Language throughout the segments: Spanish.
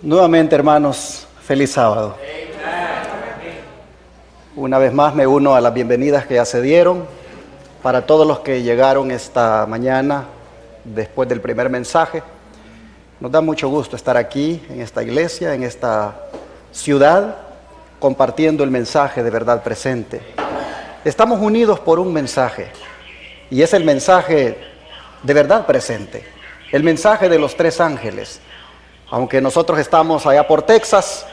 Nuevamente, hermanos, feliz sábado. Una vez más me uno a las bienvenidas que ya se dieron. Para todos los que llegaron esta mañana después del primer mensaje, nos da mucho gusto estar aquí, en esta iglesia, en esta ciudad, compartiendo el mensaje de verdad presente. Estamos unidos por un mensaje, y es el mensaje de verdad presente, el mensaje de los tres ángeles. Aunque nosotros estamos allá por Texas,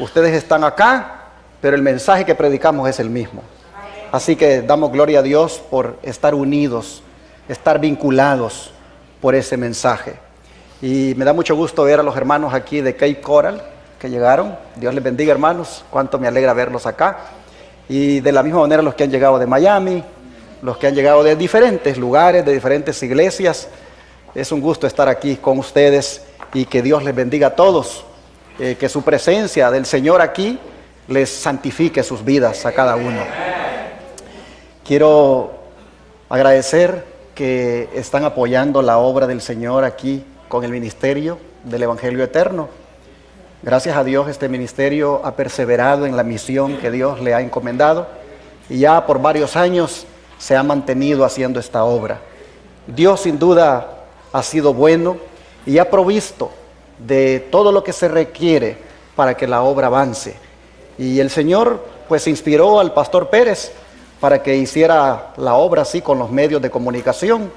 ustedes están acá, pero el mensaje que predicamos es el mismo. Así que damos gloria a Dios por estar unidos, estar vinculados por ese mensaje. Y me da mucho gusto ver a los hermanos aquí de Cape Coral que llegaron. Dios les bendiga, hermanos, cuánto me alegra verlos acá. Y de la misma manera los que han llegado de Miami, los que han llegado de diferentes lugares, de diferentes iglesias. Es un gusto estar aquí con ustedes. Y que Dios les bendiga a todos, que su presencia del Señor aquí les santifique sus vidas a cada uno. Quiero agradecer que están apoyando la obra del Señor aquí con el ministerio del Evangelio Eterno. Gracias a Dios este ministerio ha perseverado en la misión que Dios le ha encomendado y ya por varios años se ha mantenido haciendo esta obra. Dios sin duda ha sido bueno y ha provisto de todo lo que se requiere para que la obra avance. Y el Señor pues inspiró al pastor Pérez para que hiciera la obra así con los medios de comunicación.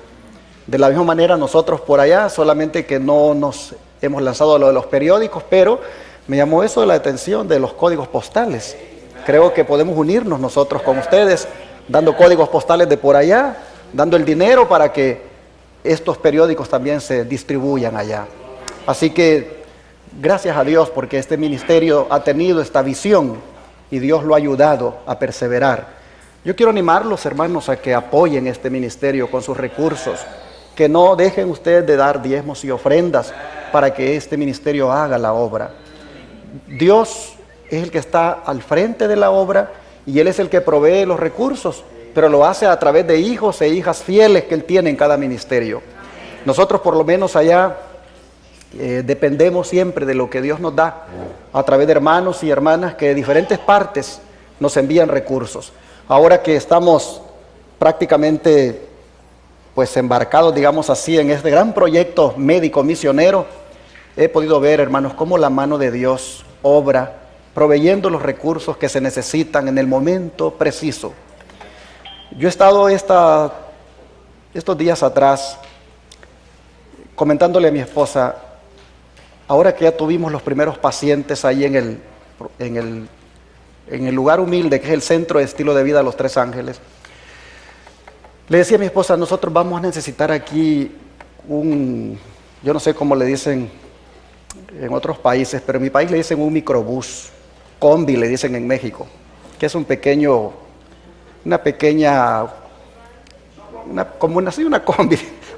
De la misma manera nosotros por allá, solamente que no nos hemos lanzado a lo de los periódicos, pero me llamó eso la atención de los códigos postales. Creo que podemos unirnos nosotros con ustedes, dando códigos postales de por allá, dando el dinero para que estos periódicos también se distribuyan allá. Así que gracias a Dios porque este ministerio ha tenido esta visión y Dios lo ha ayudado a perseverar. Yo quiero animarlos, hermanos, a que apoyen este ministerio con sus recursos, que no dejen ustedes de dar diezmos y ofrendas para que este ministerio haga la obra. Dios es el que está al frente de la obra y Él es el que provee los recursos, pero lo hace a través de hijos e hijas fieles que Él tiene en cada ministerio. Nosotros por lo menos allá dependemos siempre de lo que Dios nos da a través de hermanos y hermanas que de diferentes partes nos envían recursos. Ahora que estamos prácticamente pues embarcados, digamos así, en este gran proyecto médico misionero, he podido ver, hermanos, cómo la mano de Dios obra proveyendo los recursos que se necesitan en el momento preciso. Yo he estado estos días atrás comentándole a mi esposa, ahora que ya tuvimos los primeros pacientes ahí en el lugar humilde que es el Centro de Estilo de Vida Los Tres Ángeles, le decía a mi esposa, nosotros vamos a necesitar aquí yo no sé cómo le dicen en otros países, pero en mi país le dicen un microbús, combi le dicen en México, que es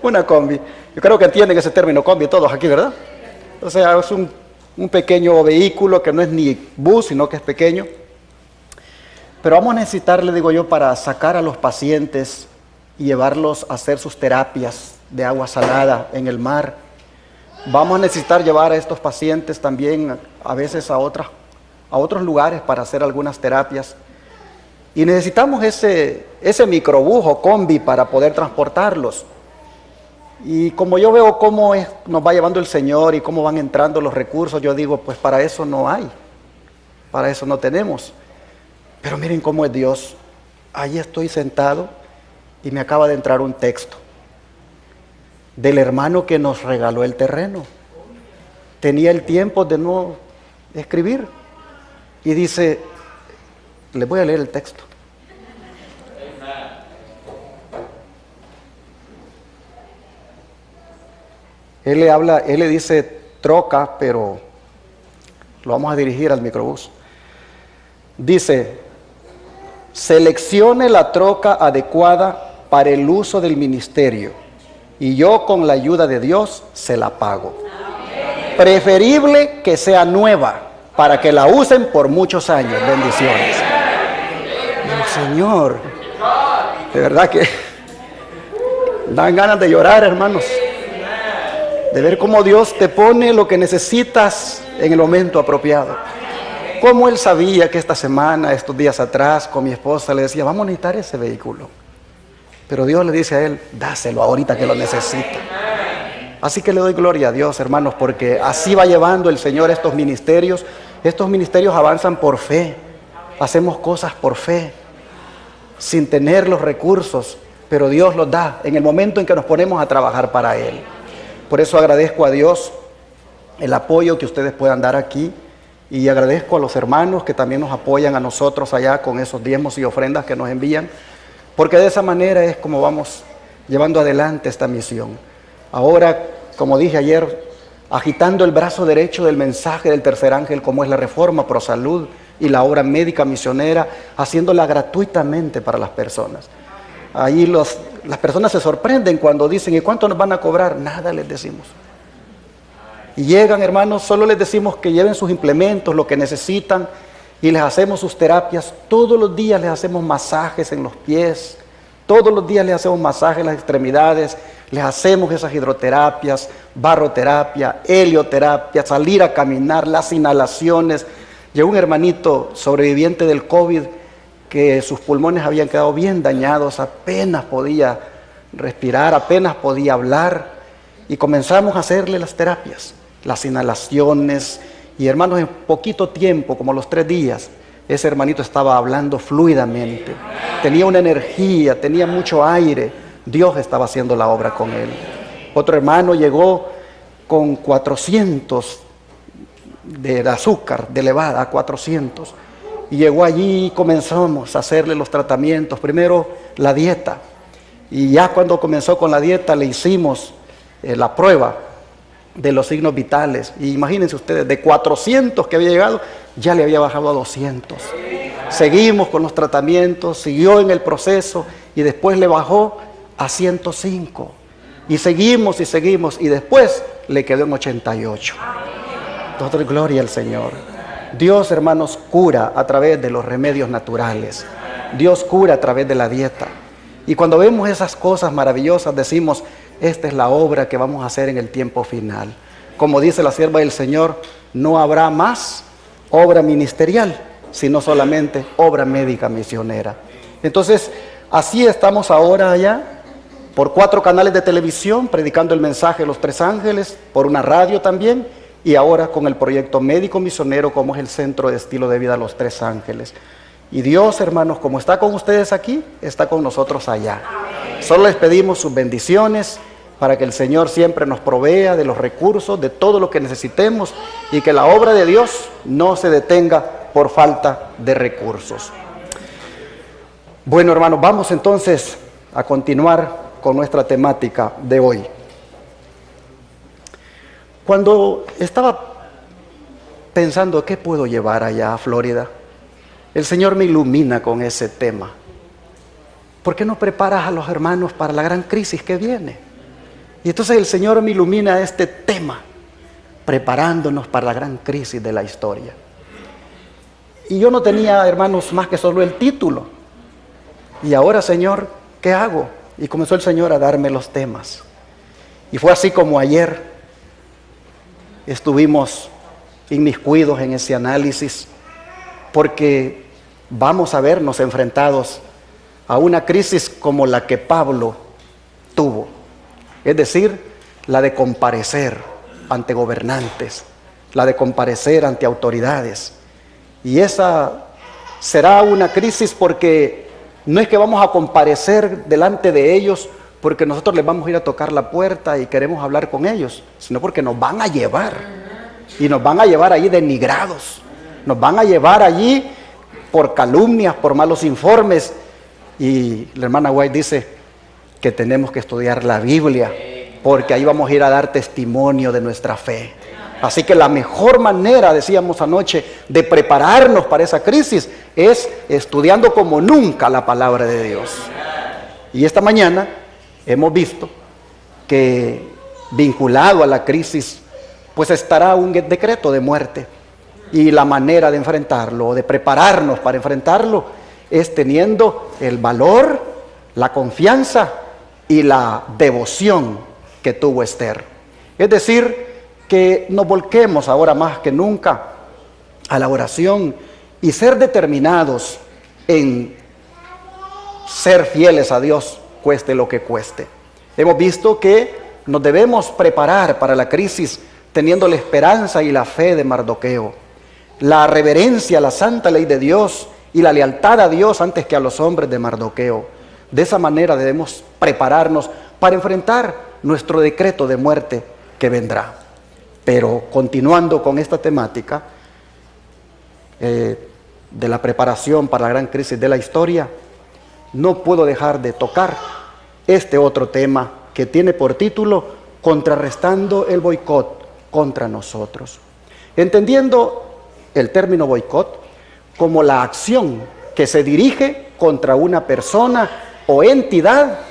una combi. Yo creo que entienden ese término combi todos aquí, ¿verdad? O sea, es un pequeño vehículo que no es ni bus, sino que es pequeño. Pero vamos a necesitar, le digo yo, para sacar a los pacientes y llevarlos a hacer sus terapias de agua salada en el mar. Vamos a necesitar llevar a estos pacientes también a veces a otros lugares para hacer algunas terapias. Y necesitamos ese microbús o combi para poder transportarlos. Y como yo veo cómo nos va llevando el Señor y cómo van entrando los recursos, yo digo, pues para eso no hay, para eso no tenemos. Pero miren cómo es Dios. Allí estoy sentado y me acaba de entrar un texto del hermano que nos regaló el terreno. Tenía el tiempo de no escribir y dice, les voy a leer el texto. Él le dice troca, pero lo vamos a dirigir al microbús. Dice, seleccione la troca adecuada para el uso del ministerio y yo con la ayuda de Dios se la pago. Preferible que sea nueva para que la usen por muchos años. Bendiciones. Señor, de verdad que dan ganas de llorar, hermanos. de ver cómo Dios te pone lo que necesitas en el momento apropiado. Como él sabía que esta semana, estos días atrás, con mi esposa le decía, vamos a necesitar ese vehículo. Pero Dios le dice a él, dáselo ahorita que lo necesita. Así que le doy gloria a Dios, hermanos, porque así va llevando el Señor estos ministerios. Estos ministerios avanzan por fe. Hacemos cosas por fe, sin tener los recursos, pero Dios los da en el momento en que nos ponemos a trabajar para Él. Por eso agradezco a Dios el apoyo que ustedes puedan dar aquí, y agradezco a los hermanos que también nos apoyan a nosotros allá con esos diezmos y ofrendas que nos envían, porque de esa manera es como vamos llevando adelante esta misión. Ahora, como dije ayer, agitando el brazo derecho del mensaje del tercer ángel, como es la Reforma Pro Salud y la obra médica misionera, haciéndola gratuitamente para las personas. Ahí las personas se sorprenden cuando dicen, ¿y cuánto nos van a cobrar? Nada les decimos. Y llegan, hermanos, solo les decimos que lleven sus implementos, lo que necesitan, y les hacemos sus terapias. Todos los días les hacemos masajes en los pies, todos los días les hacemos masajes en las extremidades, les hacemos esas hidroterapias, barroterapia, helioterapia, salir a caminar, las inhalaciones. Llegó un hermanito sobreviviente del COVID que sus pulmones habían quedado bien dañados, apenas podía respirar, apenas podía hablar, y comenzamos a hacerle las terapias, las inhalaciones, y hermanos, en poquito tiempo, como los 3 días, ese hermanito estaba hablando fluidamente, tenía una energía, tenía mucho aire. Dios estaba haciendo la obra con él. Otro hermano llegó con 400 de azúcar, de elevada, 400, y llegó allí y comenzamos a hacerle los tratamientos, primero la dieta, y ya cuando comenzó con la dieta le hicimos la prueba de los signos vitales, y imagínense ustedes, de 400 que había llegado, ya le había bajado a 200. Seguimos con los tratamientos, siguió en el proceso, y después le bajó a 105, y seguimos, y después le quedó en 88. Toda gloria al Señor. Dios, hermanos, cura a través de los remedios naturales. Dios cura a través de la dieta. Y cuando vemos esas cosas maravillosas, decimos, esta es la obra que vamos a hacer en el tiempo final. Como dice la sierva del Señor, no habrá más obra ministerial, sino solamente obra médica misionera. Entonces, así estamos ahora allá, por 4 canales de televisión, predicando el mensaje de los 3 ángeles, por una radio también, y ahora con el proyecto médico misionero, como es el Centro de Estilo de Vida Los 3 Ángeles. Y Dios, hermanos, como está con ustedes aquí, está con nosotros allá. Solo les pedimos sus bendiciones para que el Señor siempre nos provea de los recursos, de todo lo que necesitemos, y que la obra de Dios no se detenga por falta de recursos. Bueno, hermanos, vamos entonces a continuar con nuestra temática de hoy. Cuando estaba pensando qué puedo llevar allá a Florida, el Señor me ilumina con ese tema. ¿Por qué no preparas a los hermanos para la gran crisis que viene? Y entonces el Señor me ilumina este tema, preparándonos para la gran crisis de la historia. Y yo no tenía, hermanos, más que solo el título. Y ahora, Señor, ¿qué hago? Y comenzó el Señor a darme los temas. Y fue así como ayer estuvimos inmiscuidos en ese análisis, porque vamos a vernos enfrentados a una crisis como la que Pablo tuvo, es decir, la de comparecer ante gobernantes, la de comparecer ante autoridades. Y esa será una crisis porque no es que vamos a comparecer delante de ellos porque nosotros les vamos a ir a tocar la puerta y queremos hablar con ellos, sino porque nos van a llevar, y nos van a llevar allí denigrados, nos van a llevar allí por calumnias, por malos informes. Y la hermana White dice que tenemos que estudiar la Biblia, porque ahí vamos a ir a dar testimonio de nuestra fe. Así que la mejor manera, decíamos anoche, de prepararnos para esa crisis es estudiando como nunca la palabra de Dios. Y esta mañana hemos visto que vinculado a la crisis, pues estará un decreto de muerte. Y la manera de enfrentarlo, o de prepararnos para enfrentarlo, es teniendo el valor, la confianza y la devoción que tuvo Esther. Es decir, que nos volquemos ahora más que nunca a la oración y ser determinados en ser fieles a Dios, cueste lo que cueste. Hemos visto que nos debemos preparar para la crisis teniendo la esperanza y la fe de Mardoqueo, la reverencia a la santa ley de Dios y la lealtad a Dios antes que a los hombres de Mardoqueo. De esa manera debemos prepararnos para enfrentar nuestro decreto de muerte que vendrá. Pero continuando con esta temática de la preparación para la gran crisis de la historia, no puedo dejar de tocar este otro tema que tiene por título Contrarrestando el boicot contra nosotros. Entendiendo el término boicot como la acción que se dirige contra una persona o entidad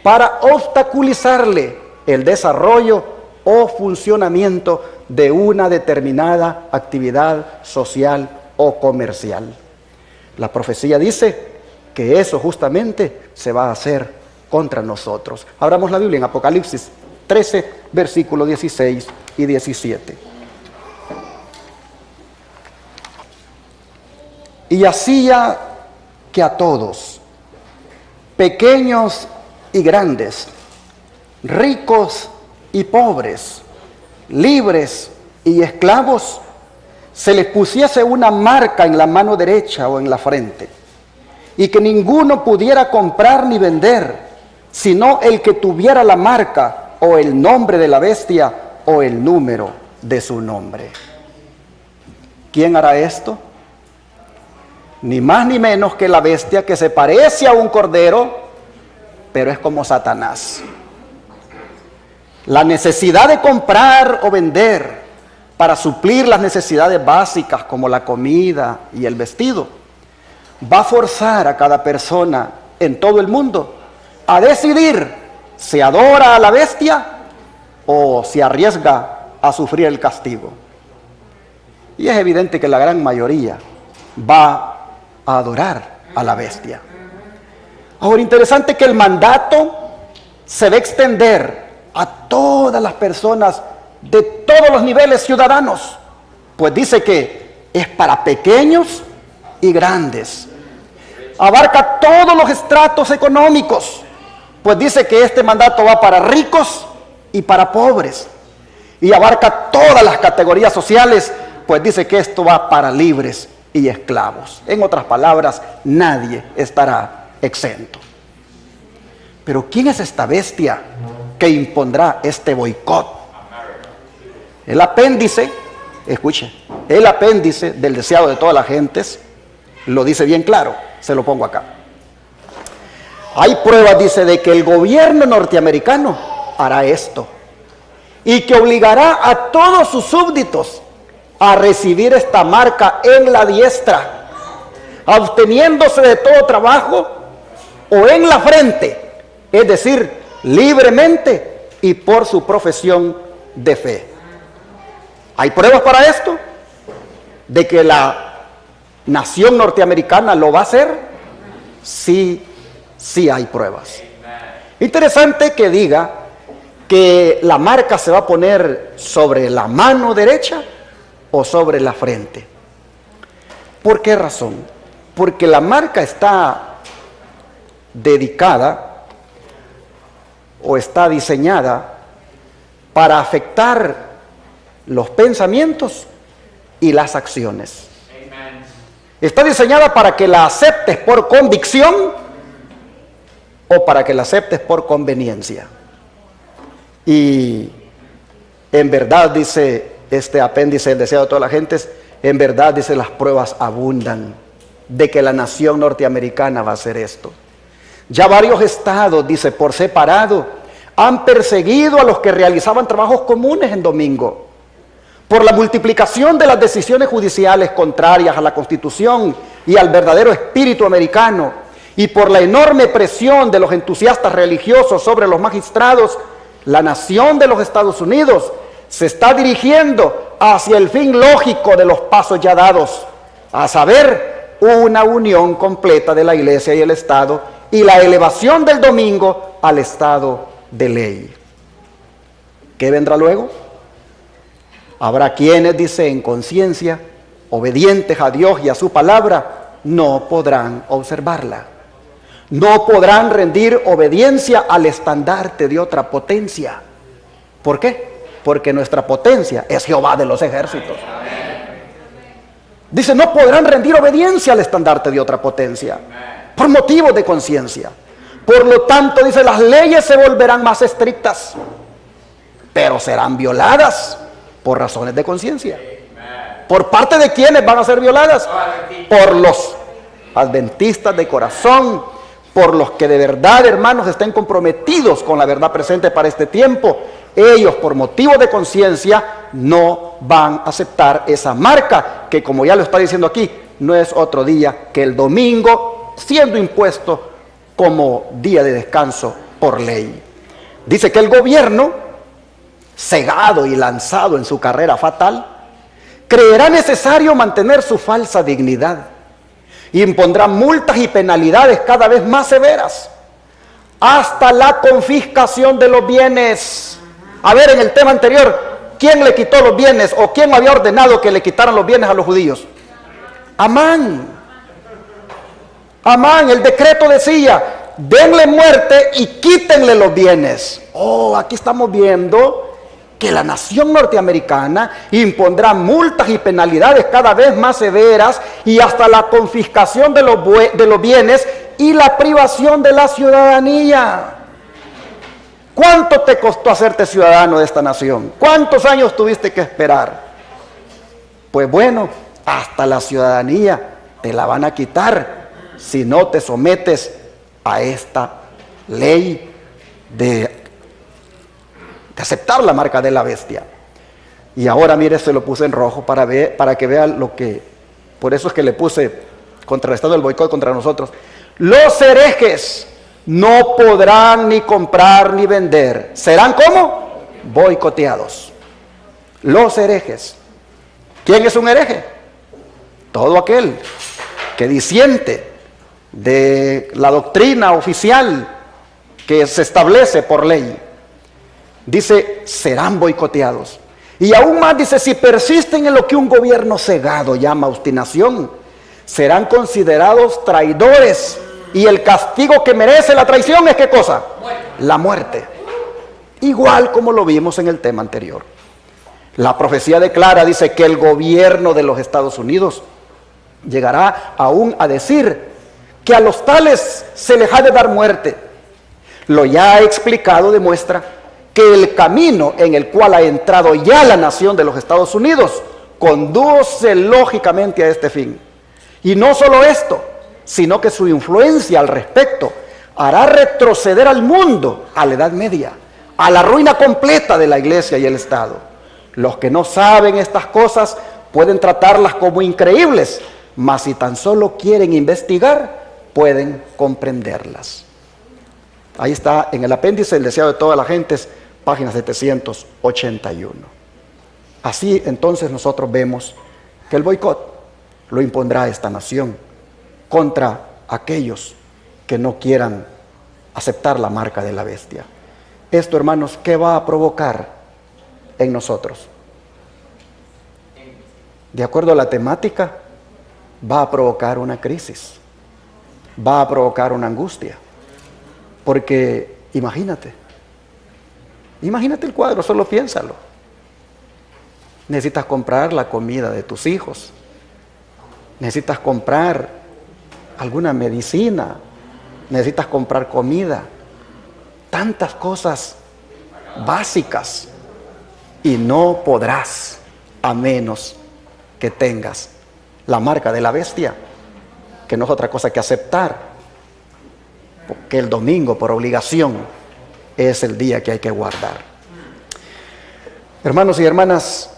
para obstaculizarle el desarrollo o funcionamiento de una determinada actividad social o comercial. La profecía dice que eso justamente se va a hacer contra nosotros. Abramos la Biblia en Apocalipsis 13, versículos 16 y 17. Y hacía que a todos, pequeños y grandes, ricos y pobres, libres y esclavos, se les pusiese una marca en la mano derecha o en la frente, y que ninguno pudiera comprar ni vender, sino el que tuviera la marca o el nombre de la bestia o el número de su nombre. ¿Quién hará esto? Ni más ni menos que la bestia, que se parece a un cordero, pero es como Satanás. La necesidad de comprar o vender para suplir las necesidades básicas como la comida y el vestido, va a forzar a cada persona en todo el mundo a decidir si adora a la bestia o si arriesga a sufrir el castigo. Y es evidente que la gran mayoría va a adorar a la bestia. Ahora, interesante que el mandato se va a extender a todas las personas de todos los niveles ciudadanos, pues dice que es para pequeños y grandes. Abarca todos los estratos económicos, pues dice que este mandato va para ricos y para pobres. Y abarca todas las categorías sociales, pues dice que esto va para libres y esclavos. En otras palabras, nadie estará exento. Pero ¿quién es esta bestia que impondrá este boicot? El apéndice, escuche, el apéndice del deseado de todas las gentes lo dice bien claro, se lo pongo acá. Hay pruebas, dice, de que el gobierno norteamericano hará esto y que obligará a todos sus súbditos a recibir esta marca en la diestra, absteniéndose de todo trabajo, o en la frente, es decir, libremente y por su profesión de fe. ¿Hay pruebas para esto? ¿De que la nación norteamericana lo va a hacer? Sí, sí hay pruebas. Interesante que diga que la marca se va a poner sobre la mano derecha o sobre la frente. ¿Por qué razón? Porque la marca está dedicada o está diseñada para afectar los pensamientos y las acciones. Está diseñada para que la aceptes por convicción o para que la aceptes por conveniencia. Y en verdad, dice este apéndice, el deseo de todas las gentes, en verdad, dice, las pruebas abundan de que la nación norteamericana va a hacer esto. Ya varios estados, dice, por separado, han perseguido a los que realizaban trabajos comunes en domingo. Por la multiplicación de las decisiones judiciales contrarias a la Constitución y al verdadero espíritu americano, y por la enorme presión de los entusiastas religiosos sobre los magistrados, la nación de los Estados Unidos se está dirigiendo hacia el fin lógico de los pasos ya dados, a saber, una unión completa de la Iglesia y el Estado, y la elevación del domingo al estado de ley. ¿Qué vendrá luego? Habrá quienes, dice, en conciencia, obedientes a Dios y a su palabra, no podrán observarla. No podrán rendir obediencia al estandarte de otra potencia. ¿Por qué? Porque nuestra potencia es Jehová de los ejércitos. Dice, no podrán rendir obediencia al estandarte de otra potencia, por motivos de conciencia. Por lo tanto, dice, las leyes se volverán más estrictas, pero serán violadas por razones de conciencia. ¿Por parte de quiénes van a ser violadas? Por los adventistas de corazón, por los que de verdad, hermanos, estén comprometidos con la verdad presente para este tiempo. Ellos, por motivo de conciencia, no van a aceptar esa marca, que como ya lo está diciendo aquí, no es otro día que el domingo, siendo impuesto como día de descanso por ley. Dice que el gobierno, cegado y lanzado en su carrera fatal, creerá necesario mantener su falsa dignidad. Impondrá multas y penalidades cada vez más severas, hasta la confiscación de los bienes. A ver, en el tema anterior, ¿quién le quitó los bienes o quién había ordenado que le quitaran los bienes a los judíos? Amán. Amán, el decreto decía, denle muerte y quítenle los bienes. Oh, aquí estamos viendo que la nación norteamericana impondrá multas y penalidades cada vez más severas y hasta la confiscación de los bienes y la privación de la ciudadanía. ¿Cuánto te costó hacerte ciudadano de esta nación? ¿Cuántos años tuviste que esperar? Pues bueno, hasta la ciudadanía te la van a quitar si no te sometes a esta ley de aceptar la marca de la bestia. Y ahora mire, se lo puse en rojo para que vean lo que, por eso es que le puse contrarrestando el boicot contra nosotros. Los herejes no podrán ni comprar ni vender. ¿Serán cómo? Boicoteados. Los herejes. ¿Quién es un hereje? Todo aquel que disiente de la doctrina oficial que se establece por ley. Dice, serán boicoteados. Y aún más dice, si persisten en lo que un gobierno cegado llama obstinación, serán considerados traidores. Y el castigo que merece la traición es ¿qué cosa? La muerte. Igual como lo vimos en el tema anterior. La profecía declara, dice, que el gobierno de los Estados Unidos llegará aún a decir que a los tales se les ha de dar muerte. Lo ya explicado demuestra que el camino en el cual ha entrado ya la nación de los Estados Unidos conduce lógicamente a este fin. Y no solo esto, sino que su influencia al respecto hará retroceder al mundo a la Edad Media, a la ruina completa de la Iglesia y el Estado. Los que no saben estas cosas pueden tratarlas como increíbles, mas si tan solo quieren investigar, pueden comprenderlas. Ahí está en el apéndice El deseo de todas las gentes, página 781. Así entonces nosotros vemos que el boicot lo impondrá esta nación contra aquellos que no quieran aceptar la marca de la bestia. Esto, hermanos, ¿qué va a provocar en nosotros? De acuerdo a la temática, va a provocar una crisis, va a provocar una angustia, porque imagínate el cuadro, solo piénsalo. Necesitas comprar la comida de tus hijos, necesitas comprar alguna medicina, necesitas comprar comida, tantas cosas básicas, y no podrás a menos que tengas la marca de la bestia, que no es otra cosa que aceptar, porque el domingo por obligación es el día que hay que guardar. Hermanos y hermanas,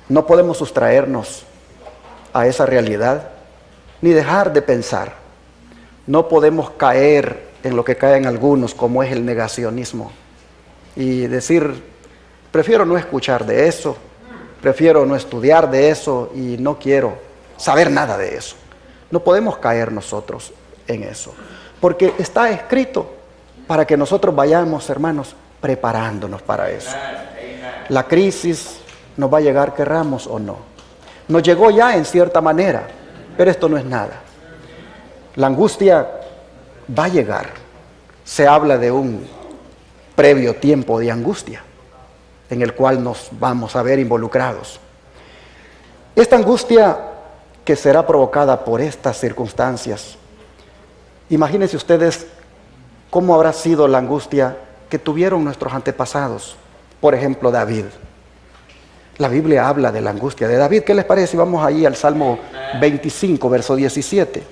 no podemos sustraernos a esa realidad, ni dejar de pensar. No podemos caer en lo que caen algunos, como es el negacionismo, y decir, prefiero no escuchar de eso, prefiero no estudiar de eso y no quiero saber nada de eso. No podemos caer nosotros en eso, porque está escrito para que nosotros vayamos, hermanos, preparándonos para eso. La crisis nos va a llegar, querramos o no. Nos llegó ya en cierta manera, pero esto no es nada. La angustia va a llegar. Se habla de un previo tiempo de angustia en el cual nos vamos a ver involucrados. Esta angustia que será provocada por estas circunstancias, imagínense ustedes cómo habrá sido la angustia que tuvieron nuestros antepasados. Por ejemplo, David. La Biblia habla de la angustia de David. ¿Qué les parece si vamos ahí al Salmo 25, verso 17?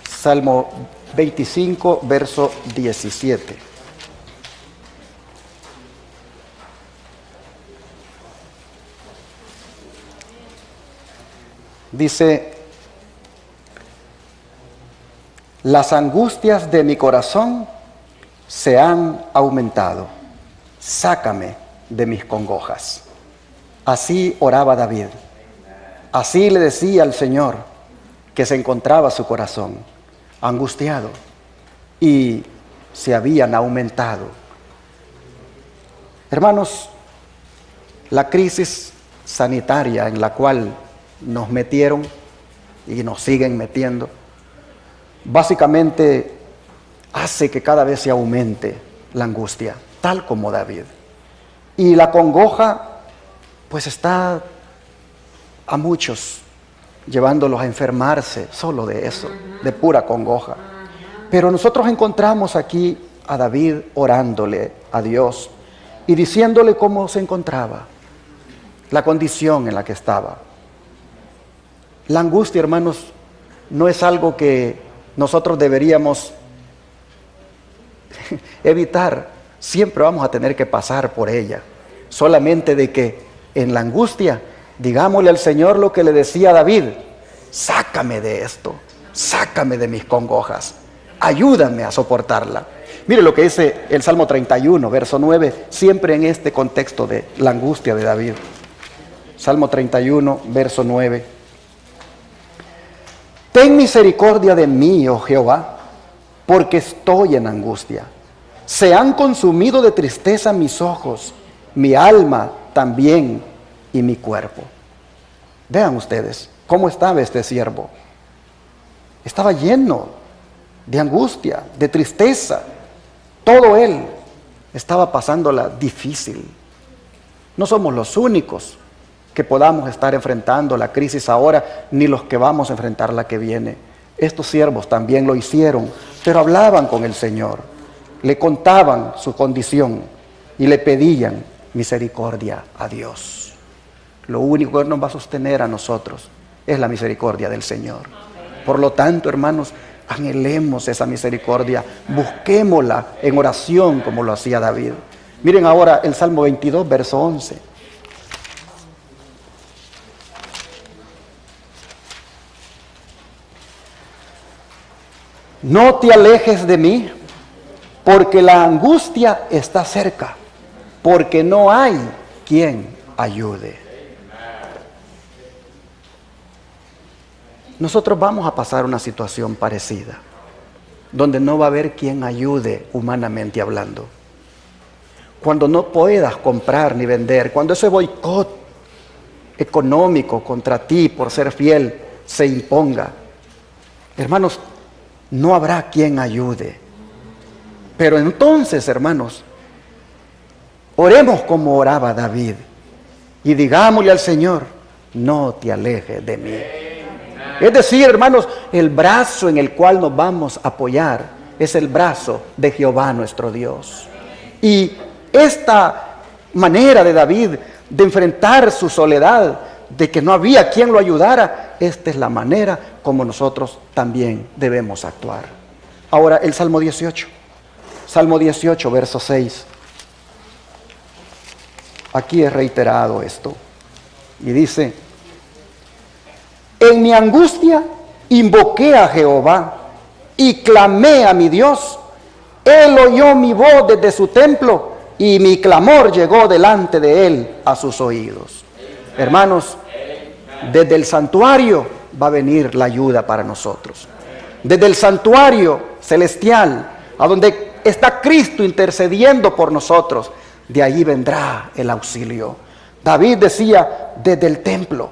Salmo 25, verso 17. Dice: las angustias de mi corazón se han aumentado. Sácame de mis congojas. Así oraba David. Así le decía al Señor que se encontraba su corazón angustiado y se habían aumentado. Hermanos, la crisis sanitaria en la cual nos metieron y nos siguen metiendo, básicamente hace que cada vez se aumente la angustia, tal como David. Y la congoja, pues está a muchos llevándolos a enfermarse solo de eso, de pura congoja. Pero nosotros encontramos aquí a David orándole a Dios y diciéndole cómo se encontraba, la condición en la que estaba. La angustia, hermanos, no es algo que nosotros deberíamos evitar. Siempre vamos a tener que pasar por ella. Solamente de que en la angustia, digámosle al Señor lo que le decía a David: sácame de esto, sácame de mis congojas, ayúdame a soportarla. Mire lo que dice el Salmo 31, verso 9, siempre en este contexto de la angustia de David. Salmo 31, verso 9. Ten misericordia de mí, oh Jehová, porque estoy en angustia. Se han consumido de tristeza mis ojos, mi alma también y mi cuerpo. Vean ustedes cómo estaba este siervo. Estaba lleno de angustia, de tristeza. Todo él estaba pasándola difícil. No somos los únicos que podamos estar enfrentando la crisis ahora, ni los que vamos a enfrentar la que viene. Estos siervos también lo hicieron, pero hablaban con el Señor, le contaban su condición y le pedían misericordia a Dios. Lo único que nos va a sostener a nosotros es la misericordia del Señor. Por lo tanto, hermanos, anhelemos esa misericordia, busquémosla en oración como lo hacía David. Miren ahora el Salmo 22, verso 11. No te alejes de mí, porque la angustia está cerca, porque no hay quien ayude. Nosotros vamos a pasar una situación parecida, donde no va a haber quien ayude humanamente hablando. Cuando no puedas comprar ni vender, cuando ese boicot económico contra ti por ser fiel se imponga, hermanos, no habrá quien ayude. Pero entonces, hermanos, oremos como oraba David y digámosle al Señor: no te alejes de mí. Es decir, hermanos, el brazo en el cual nos vamos a apoyar es el brazo de Jehová nuestro Dios. Y esta manera de David de enfrentar su soledad, de que no había quien lo ayudara, esta es la manera como nosotros también debemos actuar. Ahora el Salmo 18. Salmo 18, verso 6. Aquí es reiterado esto. Y dice: en mi angustia invoqué a Jehová y clamé a mi Dios. Él oyó mi voz desde su templo y mi clamor llegó delante de él a sus oídos. Hermanos, desde el santuario va a venir la ayuda para nosotros. Desde el santuario celestial, a donde está Cristo intercediendo por nosotros, de allí vendrá el auxilio. David decía, desde el templo,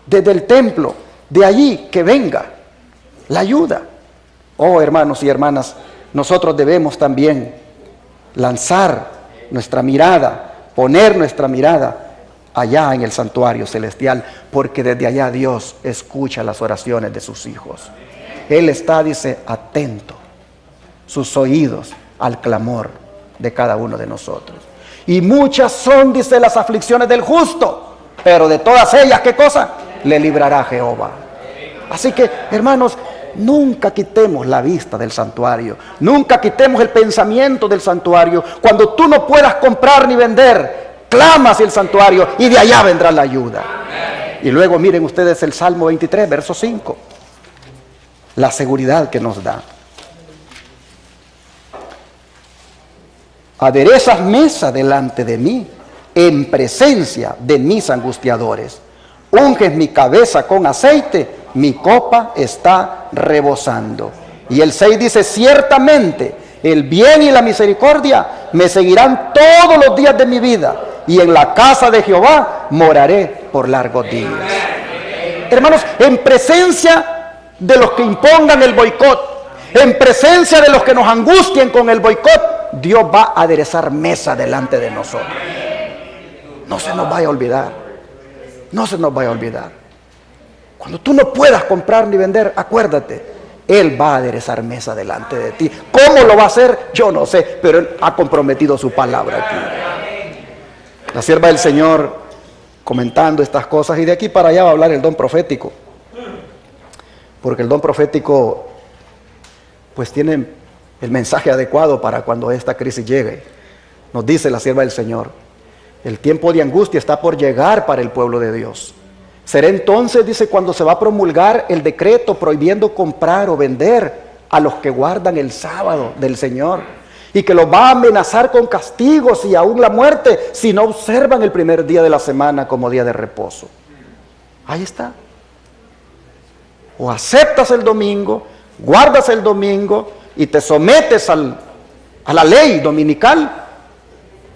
de allí que venga la ayuda. Oh, hermanos y hermanas, nosotros debemos también lanzar nuestra mirada, poner nuestra mirada allá en el santuario celestial, porque desde allá Dios escucha las oraciones de sus hijos. Él está, dice, atento, sus oídos al clamor de cada uno de nosotros. Y muchas son, dice, las aflicciones del justo, pero de todas ellas, ¿qué cosa? Le librará Jehová. Así que, hermanos, nunca quitemos la vista del santuario, nunca quitemos el pensamiento del santuario. Cuando tú no puedas comprar ni vender, clama hacia el santuario y de allá vendrá la ayuda. Y luego miren ustedes el Salmo 23, verso 5, la seguridad que nos da. Aderezas mesa delante de mí, en presencia de mis angustiadores. Unges mi cabeza con aceite, mi copa está rebosando. Y el 6 dice, ciertamente el bien y la misericordia me seguirán todos los días de mi vida, y en la casa de Jehová moraré por largos días. Hermanos, en presencia de los que impongan el boicot, en presencia de los que nos angustien con el boicot, Dios va a aderezar mesa delante de nosotros. No se nos vaya a olvidar. No se nos vaya a olvidar. Cuando tú no puedas comprar ni vender, acuérdate, Él va a aderezar mesa delante de ti. ¿Cómo lo va a hacer? Yo no sé, pero Él ha comprometido su palabra aquí. La sierva del Señor comentando estas cosas, y de aquí para allá va a hablar el don profético. Porque el don profético pues tiene el mensaje adecuado para cuando esta crisis llegue. Nos dice la sierva del Señor, el tiempo de angustia está por llegar para el pueblo de Dios. Será entonces, dice, cuando se va a promulgar el decreto prohibiendo comprar o vender a los que guardan el sábado del Señor, y que los va a amenazar con castigos y aún la muerte si no observan el primer día de la semana como día de reposo. Ahí está. O aceptas el domingo, guardas el domingo y te sometes a la ley dominical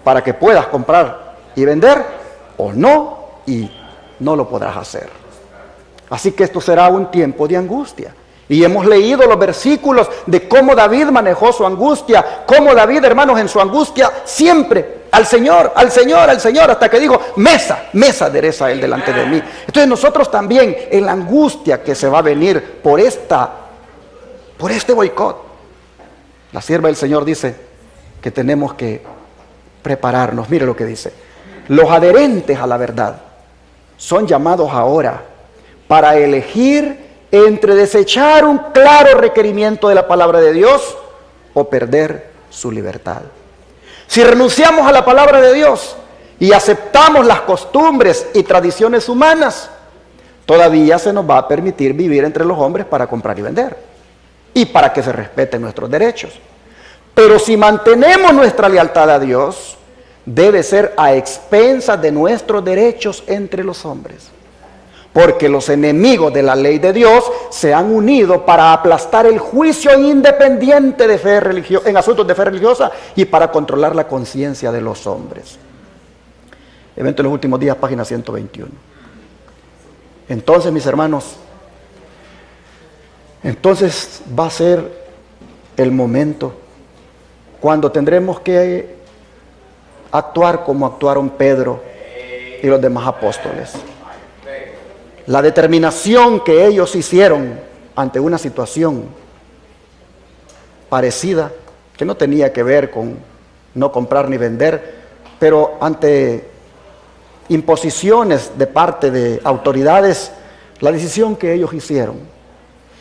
para que puedas comprar y vender, o no, y no lo podrás hacer. Así que esto será un tiempo de angustia. Y hemos leído los versículos de cómo David manejó su angustia, cómo David, hermanos, en su angustia siempre al Señor, al Señor, al Señor, hasta que dijo, mesa adereza Él delante de mí. Entonces nosotros también, en la angustia que se va a venir por este boicot, la sierva del Señor dice que tenemos que prepararnos. Mire lo que dice: los adherentes a la verdad son llamados ahora para elegir entre desechar un claro requerimiento de la palabra de Dios o perder su libertad. Si renunciamos a la palabra de Dios y aceptamos las costumbres y tradiciones humanas, todavía se nos va a permitir vivir entre los hombres para comprar y vender y para que se respeten nuestros derechos. Pero si mantenemos nuestra lealtad a Dios, debe ser a expensas de nuestros derechos entre los hombres. Porque los enemigos de la ley de Dios se han unido para aplastar el juicio independiente de fe en asuntos de fe religiosa y para controlar la conciencia de los hombres. Evento de los últimos días, página 121. Entonces, mis hermanos, entonces va a ser el momento cuando tendremos que actuar como actuaron Pedro y los demás apóstoles. La determinación que ellos hicieron ante una situación parecida, que no tenía que ver con no comprar ni vender, pero ante imposiciones de parte de autoridades, la decisión que ellos hicieron,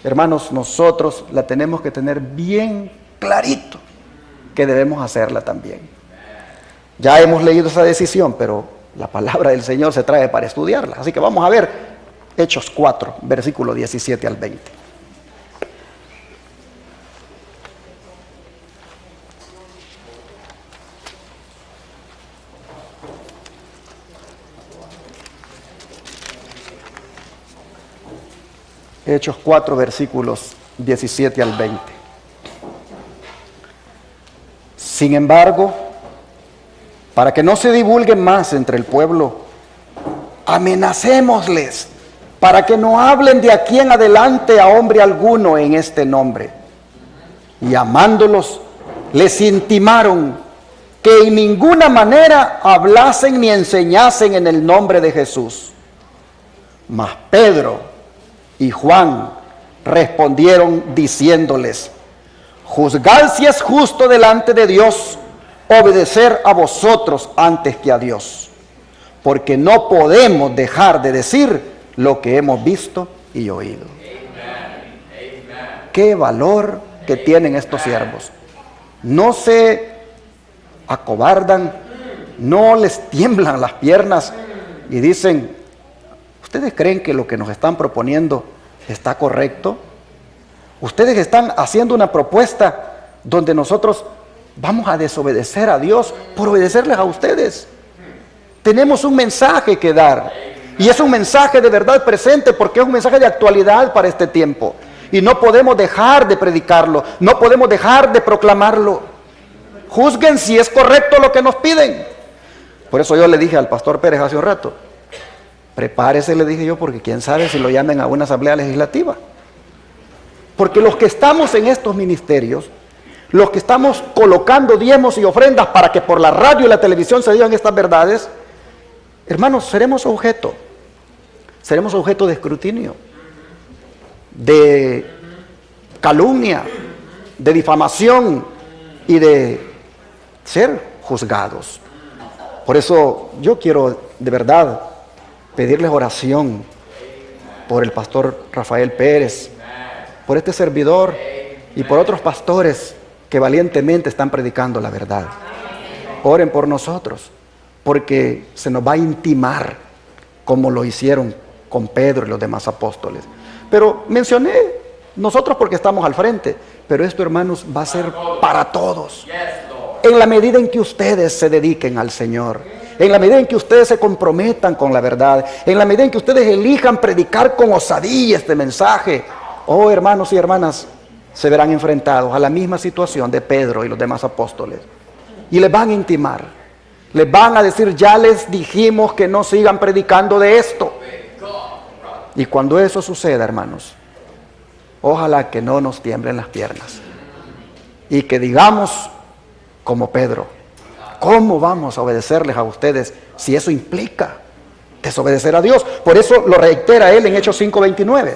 hermanos, nosotros la tenemos que tener bien clarito, que debemos hacerla también. Ya hemos leído esa decisión, pero la palabra del Señor se trae para estudiarla. Así que vamos a ver Hechos 4, versículo 17 al 20. Hechos 4, versículos 17 al 20. Sin embargo, para que no se divulguen más entre el pueblo, amenacémosles para que no hablen de aquí en adelante a hombre alguno en este nombre. Y llamándolos, les intimaron que en ninguna manera hablasen ni enseñasen en el nombre de Jesús. Mas Pedro y Juan respondieron diciéndoles: juzgad si es justo delante de Dios obedecer a vosotros antes que a Dios, porque no podemos dejar de decir lo que hemos visto y oído. Qué valor que tienen estos siervos. No se acobardan, no les tiemblan las piernas y dicen: ¿ustedes creen que lo que nos están proponiendo está correcto? Ustedes están haciendo una propuesta donde nosotros vamos a desobedecer a Dios por obedecerles a ustedes. Tenemos un mensaje que dar, y es un mensaje de verdad presente, porque es un mensaje de actualidad para este tiempo, y no podemos dejar de predicarlo, no podemos dejar de proclamarlo. Juzguen si es correcto lo que nos piden. Por eso yo le dije al pastor Pérez hace un rato: prepárese, le dije yo, porque quién sabe si lo llamen a una asamblea legislativa. Porque los que estamos en estos ministerios, los que estamos colocando diezmos y ofrendas para que por la radio y la televisión se digan estas verdades, hermanos, seremos objeto de escrutinio, de calumnia, de difamación y de ser juzgados. Por eso yo quiero de verdad pedirles oración por el pastor Rafael Pérez, por este servidor y por otros pastores que valientemente están predicando la verdad. Oren por nosotros, porque se nos va a intimar como lo hicieron con Pedro y los demás apóstoles. Pero mencioné nosotros porque estamos al frente, pero esto, hermanos, va a ser para todos. En la medida en que ustedes se dediquen al Señor, en la medida en que ustedes se comprometan con la verdad, en la medida en que ustedes elijan predicar con osadía este mensaje, oh hermanos y hermanas, se verán enfrentados a la misma situación de Pedro y los demás apóstoles. Y les van a intimar, les van a decir: ya les dijimos que no sigan predicando de esto. Y cuando eso suceda, hermanos, ojalá que no nos tiemblen las piernas y que digamos como Pedro: ¿cómo vamos a obedecerles a ustedes si eso implica desobedecer a Dios? Por eso lo reitera él en Hechos 5:29.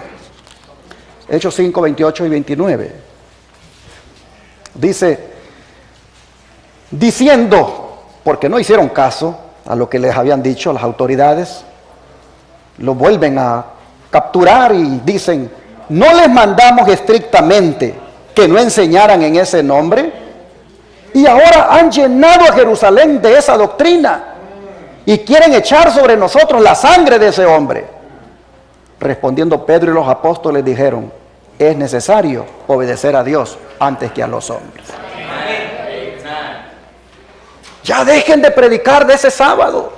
Hechos 5, 28 y 29. Dice: diciendo, porque no hicieron caso a lo que les habían dicho las autoridades, lo vuelven a capturar y dicen: ¿no les mandamos estrictamente que no enseñaran en ese nombre? Y ahora han llenado a Jerusalén de esa doctrina y quieren echar sobre nosotros la sangre de ese hombre. Respondiendo Pedro y los apóstoles dijeron: es necesario obedecer a Dios antes que a los hombres. Ya dejen de predicar de ese sábado.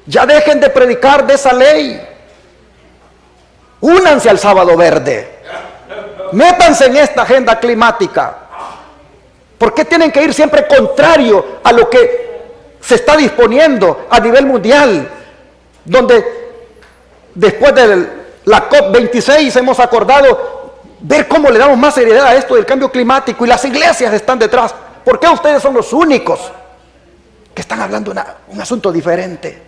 Ya dejen de predicar de esa ley. Únanse al sábado verde. Métanse en esta agenda climática. ¿Por qué tienen que ir siempre contrario a lo que se está disponiendo a nivel mundial? Donde después de la COP26 hemos acordado ver cómo le damos más seriedad a esto del cambio climático, y las iglesias están detrás. ¿Por qué ustedes son los únicos que están hablando un asunto diferente?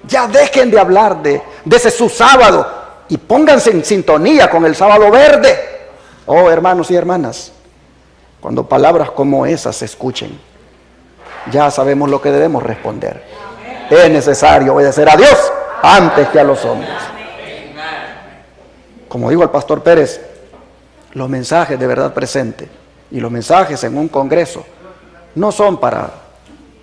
Ya dejen de hablar de ese su sábado y pónganse en sintonía con el sábado verde. Oh, hermanos y hermanas, cuando palabras como esas se escuchen, ya sabemos lo que debemos responder. Es necesario obedecer a Dios antes que a los hombres. Como digo al pastor Pérez, los mensajes de verdad presente y los mensajes en un congreso no son para,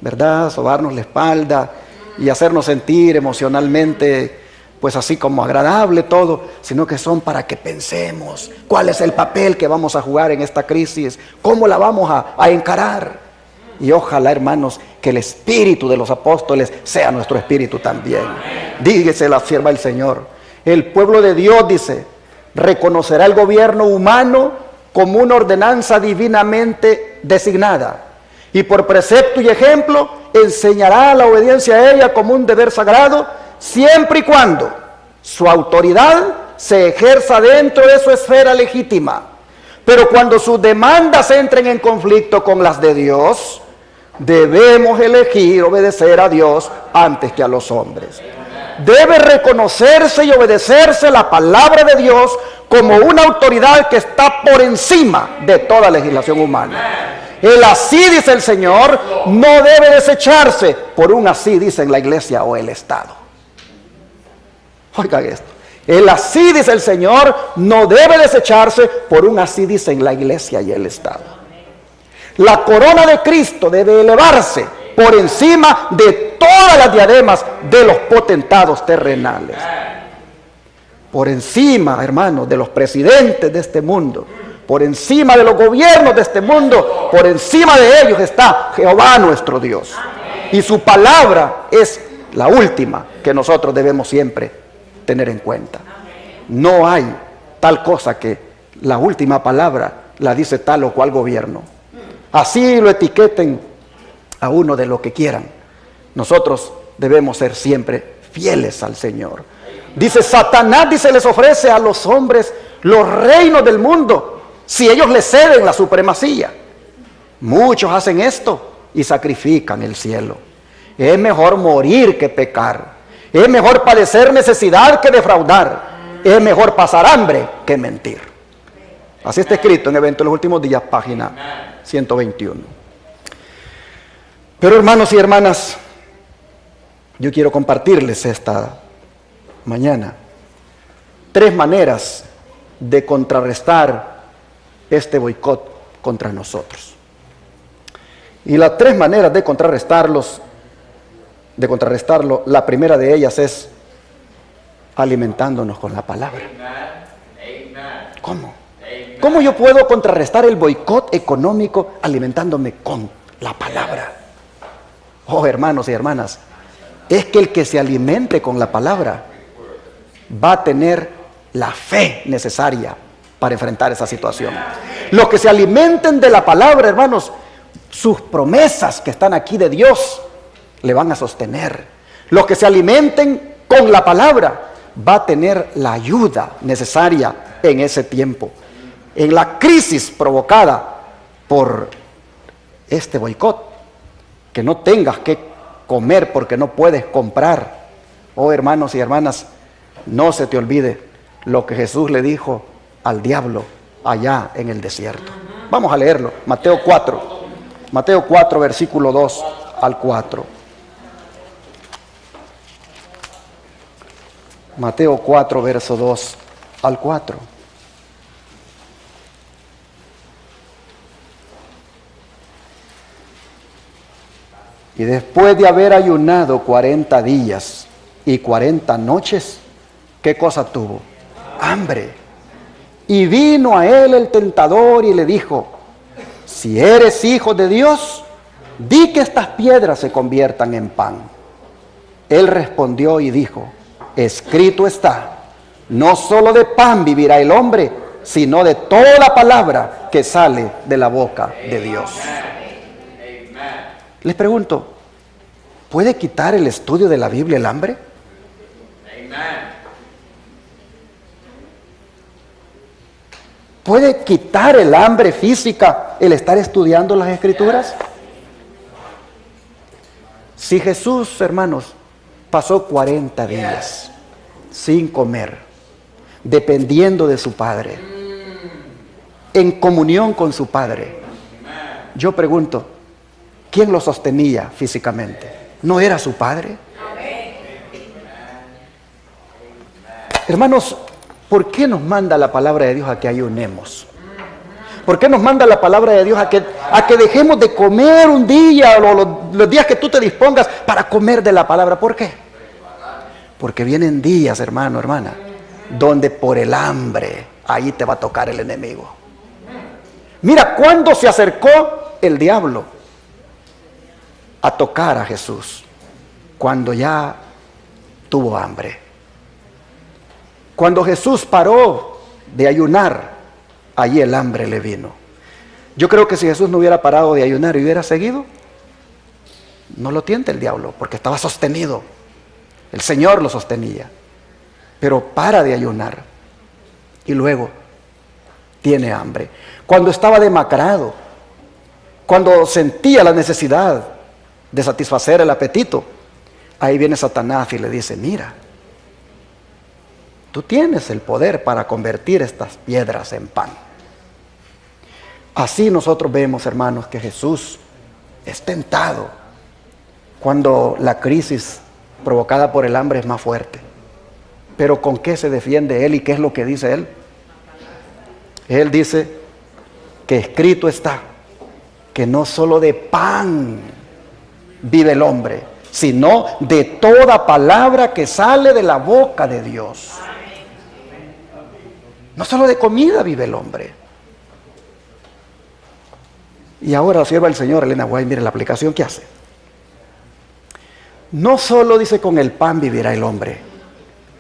¿verdad?, sobarnos la espalda y hacernos sentir emocionalmente pues así como agradable todo, sino que son para que pensemos cuál es el papel que vamos a jugar en esta crisis, cómo la vamos a encarar. Y ojalá, hermanos, que el espíritu de los apóstoles sea nuestro espíritu también. Dígase la sierva del Señor. El pueblo de Dios, dice, reconocerá el gobierno humano como una ordenanza divinamente designada, y por precepto y ejemplo enseñará la obediencia a ella como un deber sagrado, siempre y cuando su autoridad se ejerza dentro de su esfera legítima. Pero cuando sus demandas entren en conflicto con las de Dios, debemos elegir obedecer a Dios antes que a los hombres. Debe reconocerse y obedecerse la palabra de Dios como una autoridad que está por encima de toda legislación humana. El así dice el Señor no debe desecharse por un así dice en la iglesia o el Estado. Oigan esto. El así dice el Señor no debe desecharse por un así dice en la iglesia y el Estado. La corona de Cristo debe elevarse por encima de todas las diademas de los potentados terrenales. Por encima, hermanos, de los presidentes de este mundo, por encima de los gobiernos de este mundo, por encima de ellos está Jehová nuestro Dios. Y su palabra es la última que nosotros debemos siempre tener en cuenta. No hay tal cosa que la última palabra la dice tal o cual gobierno. Así lo etiqueten a uno de lo que quieran. Nosotros debemos ser siempre fieles al Señor. Dice Satanás, dice, les ofrece a los hombres los reinos del mundo si ellos le ceden la supremacía. Muchos hacen esto y sacrifican el cielo. Es mejor morir que pecar. Es mejor padecer necesidad que defraudar. Es mejor pasar hambre que mentir. Así está escrito en Eventos de los Últimos Días, página 121. Pero hermanos y hermanas, yo quiero compartirles esta mañana 3 maneras de contrarrestar este boicot contra nosotros. Y las 3 maneras de contrarrestarlo, la primera de ellas es alimentándonos con la palabra. ¿Cómo? ¿Cómo yo puedo contrarrestar el boicot económico alimentándome con la palabra? Oh, hermanos y hermanas, es que el que se alimente con la palabra va a tener la fe necesaria para enfrentar esa situación. Los que se alimenten de la palabra, hermanos, sus promesas que están aquí de Dios le van a sostener. Los que se alimenten con la palabra va a tener la ayuda necesaria en ese tiempo. En la crisis provocada por este boicot, que no tengas que comer porque no puedes comprar. Oh, hermanos y hermanas, no se te olvide lo que Jesús le dijo al diablo allá en el desierto. Vamos a leerlo, Mateo 4, versículo 2 al 4. Mateo 4, verso 2 al 4. Y después de haber ayunado 40 días y 40 noches, ¿qué cosa tuvo? Hambre. Y vino a él el tentador y le dijo: si eres hijo de Dios, di que estas piedras se conviertan en pan. Él respondió y dijo: escrito está, no solo de pan vivirá el hombre, sino de toda palabra que sale de la boca de Dios. Les pregunto, ¿puede quitar el estudio de la Biblia el hambre? ¿Puede quitar el hambre física el estar estudiando las Escrituras? Si Jesús, hermanos, pasó 40 días sin comer, dependiendo de su Padre, en comunión con su Padre, yo pregunto, ¿quién lo sostenía físicamente? ¿No era su Padre? Hermanos, ¿por qué nos manda la palabra de Dios a que ayunemos? ¿Por qué nos manda la palabra de Dios a que dejemos de comer un día o los días que tú te dispongas para comer de la palabra? ¿Por qué? Porque vienen días, hermano, hermana, donde por el hambre ahí te va a tocar el enemigo. Mira cuándo se acercó el diablo a tocar a Jesús, cuando ya tuvo hambre. Cuando Jesús paró de ayunar, allí el hambre le vino. Yo creo que si Jesús no hubiera parado de ayunar y hubiera seguido, no lo tienta el diablo, porque estaba sostenido. El Señor lo sostenía. Pero para de ayunar y luego tiene hambre. Cuando estaba demacrado, cuando sentía la necesidad de satisfacer el apetito, ahí viene Satanás y le dice: mira, tú tienes el poder para convertir estas piedras en pan. Así nosotros vemos, hermanos, que Jesús es tentado cuando la crisis provocada por el hambre es más fuerte. Pero ¿con qué se defiende él y qué es lo que dice él? Él dice que escrito está que no solo de pan vive el hombre, sino de toda palabra que sale de la boca de Dios. No solo de comida vive el hombre. Y ahora la sierva del Señor, Elena White, mire la aplicación que hace. No solo dice con el pan vivirá el hombre,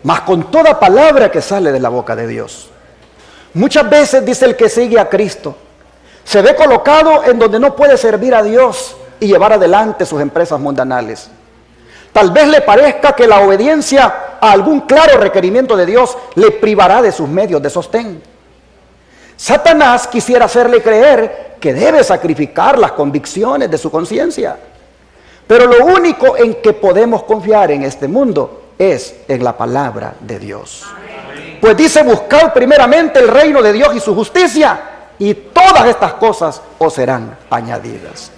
mas con toda palabra que sale de la boca de Dios. Muchas veces, dice el que sigue a Cristo, se ve colocado en donde no puede servir a Dios y llevar adelante sus empresas mundanales. Tal vez le parezca que la obediencia a algún claro requerimiento de Dios le privará de sus medios de sostén. Satanás quisiera hacerle creer que debe sacrificar las convicciones de su conciencia. Pero lo único en que podemos confiar en este mundo es en la palabra de Dios. Pues dice: buscad primeramente el reino de Dios y su justicia, y todas estas cosas os serán añadidas.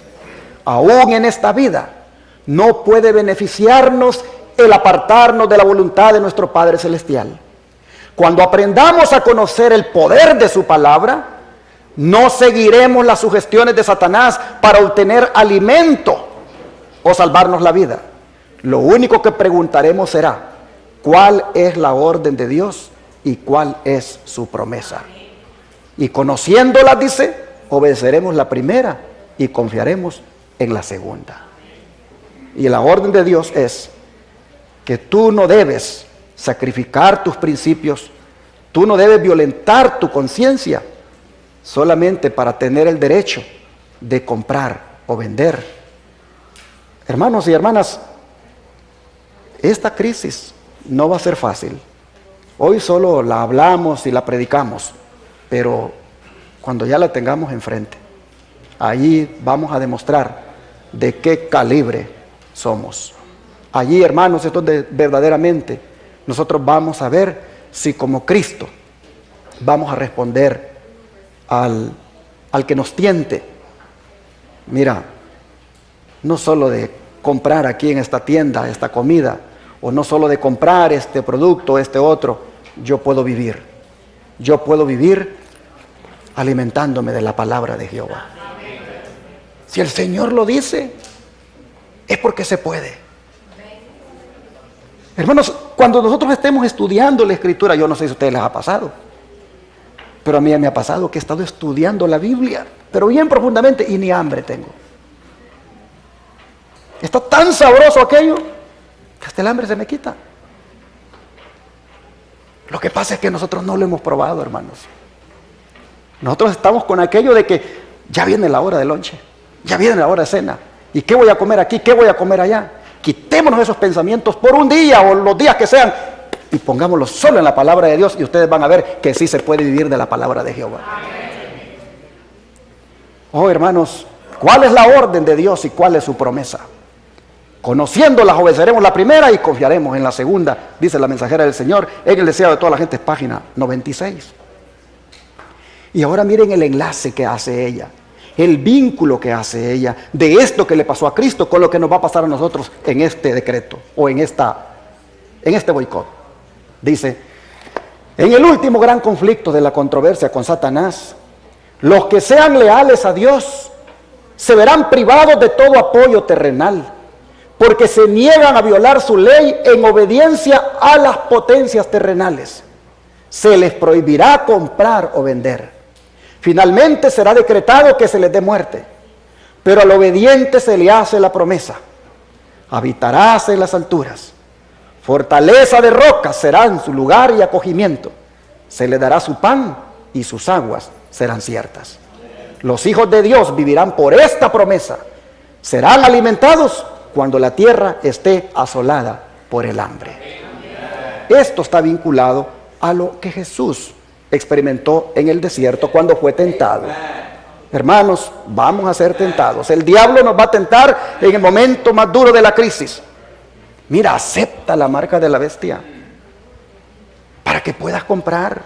Aún en esta vida no puede beneficiarnos el apartarnos de la voluntad de nuestro Padre Celestial. Cuando aprendamos a conocer el poder de su palabra, no seguiremos las sugestiones de Satanás para obtener alimento o salvarnos la vida. Lo único que preguntaremos será: ¿cuál es la orden de Dios y cuál es su promesa? Y conociéndola, dice, obedeceremos la primera y confiaremos en la segunda. Y la orden de Dios es que tú no debes sacrificar tus principios, tú no debes violentar tu conciencia solamente para tener el derecho de comprar o vender. Hermanos y hermanas, esta crisis no va a ser fácil. Hoy solo la hablamos y la predicamos, pero cuando ya la tengamos enfrente, allí vamos a demostrar de qué calibre somos. Allí, hermanos, esto verdaderamente nosotros vamos a ver si como Cristo vamos a responder al que nos tiente. Mira, no solo de comprar aquí en esta tienda esta comida, o no solo de comprar este producto, este otro, yo puedo vivir. Yo puedo vivir alimentándome de la palabra de Jehová. Si el Señor lo dice, es porque se puede. Hermanos, cuando nosotros estemos estudiando la Escritura, yo no sé si a ustedes les ha pasado, pero a mí me ha pasado que he estado estudiando la Biblia, pero bien profundamente, y ni hambre tengo. Está tan sabroso aquello que hasta el hambre se me quita. Lo que pasa es que nosotros no lo hemos probado, hermanos. Nosotros estamos con aquello de que ya viene la hora de lonche, ya viene la hora de cena. ¿Y qué voy a comer aquí? ¿Qué voy a comer allá? Quitémonos esos pensamientos por un día o los días que sean y pongámoslos solo en la palabra de Dios, y ustedes van a ver que sí se puede vivir de la palabra de Jehová. Oh, hermanos, ¿cuál es la orden de Dios y cuál es su promesa? Conociéndolas obedeceremos la primera y confiaremos en la segunda, dice la mensajera del Señor en el deseo de toda la gente, es página 96. Y ahora miren el enlace que hace ella, el vínculo que hace ella de esto que le pasó a Cristo con lo que nos va a pasar a nosotros en este decreto o en este boicot. Dice: en el último gran conflicto de la controversia con Satanás, los que sean leales a Dios se verán privados de todo apoyo terrenal, porque se niegan a violar su ley en obediencia a las potencias terrenales. Se les prohibirá comprar o vender. Finalmente será decretado que se les dé muerte, pero al obediente se le hace la promesa: habitarás en las alturas, fortaleza de rocas será en su lugar y acogimiento, Se le dará su pan y sus aguas serán ciertas. Los hijos de Dios vivirán por esta promesa. Serán alimentados cuando la tierra esté asolada por el hambre. Esto está vinculado a lo que Jesús experimentó en el desierto cuando fue tentado. Hermanos, vamos a ser tentados. El diablo nos va a tentar en el momento más duro de la crisis. Mira, acepta la marca de la bestia para que puedas comprar.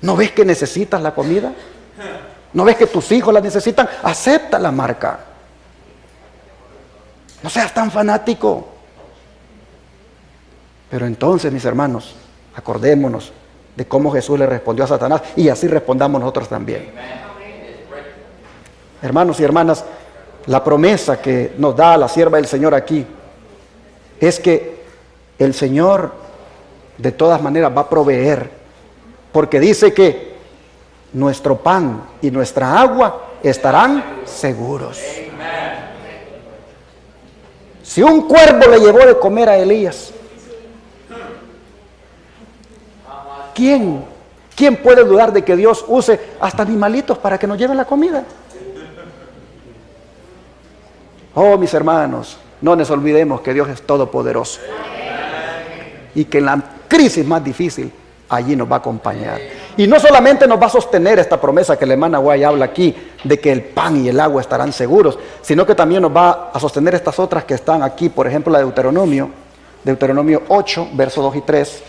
¿No ves que necesitas la comida? ¿No ves que tus hijos la necesitan? Acepta la marca. No seas tan fanático. Pero entonces, mis hermanos, acordémonos de cómo Jesús le respondió a Satanás, y así respondamos nosotros también. Hermanos y hermanas, la promesa que nos da la sierva del Señor aquí es que el Señor de todas maneras va a proveer, porque dice que nuestro pan y nuestra agua estarán seguros. Si un cuervo le llevó de comer a Elías, ¿quién puede dudar de que Dios use hasta animalitos para que nos lleven la comida? Oh, mis hermanos, no nos olvidemos que Dios es todopoderoso y que en la crisis más difícil allí nos va a acompañar. Y no solamente nos va a sostener esta promesa que el hermano Guay habla aquí, de que el pan y el agua estarán seguros, sino que también nos va a sostener estas otras que están aquí, por ejemplo la de Deuteronomio 8, versos 2 y 3.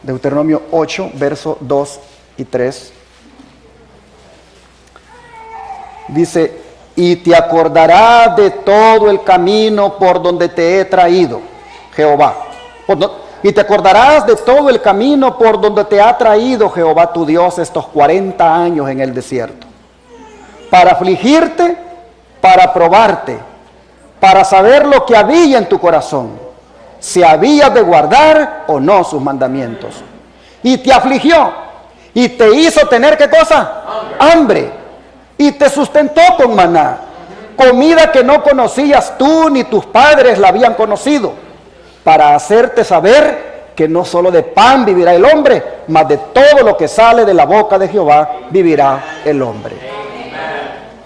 Deuteronomio 8, versos 2 y 3. Dice: y te acordarás de todo el camino por donde te he traído, Jehová. Y te acordarás de todo el camino por donde te ha traído Jehová tu Dios estos 40 años en el desierto, para afligirte, para probarte, para saber lo que había en tu corazón, si habías de guardar o no sus mandamientos. Y te afligió, y te hizo tener, ¿qué cosa? Hambre. Y te sustentó con maná, comida que no conocías tú ni tus padres la habían conocido, para hacerte saber que no solo de pan vivirá el hombre, mas de todo lo que sale de la boca de Jehová vivirá el hombre.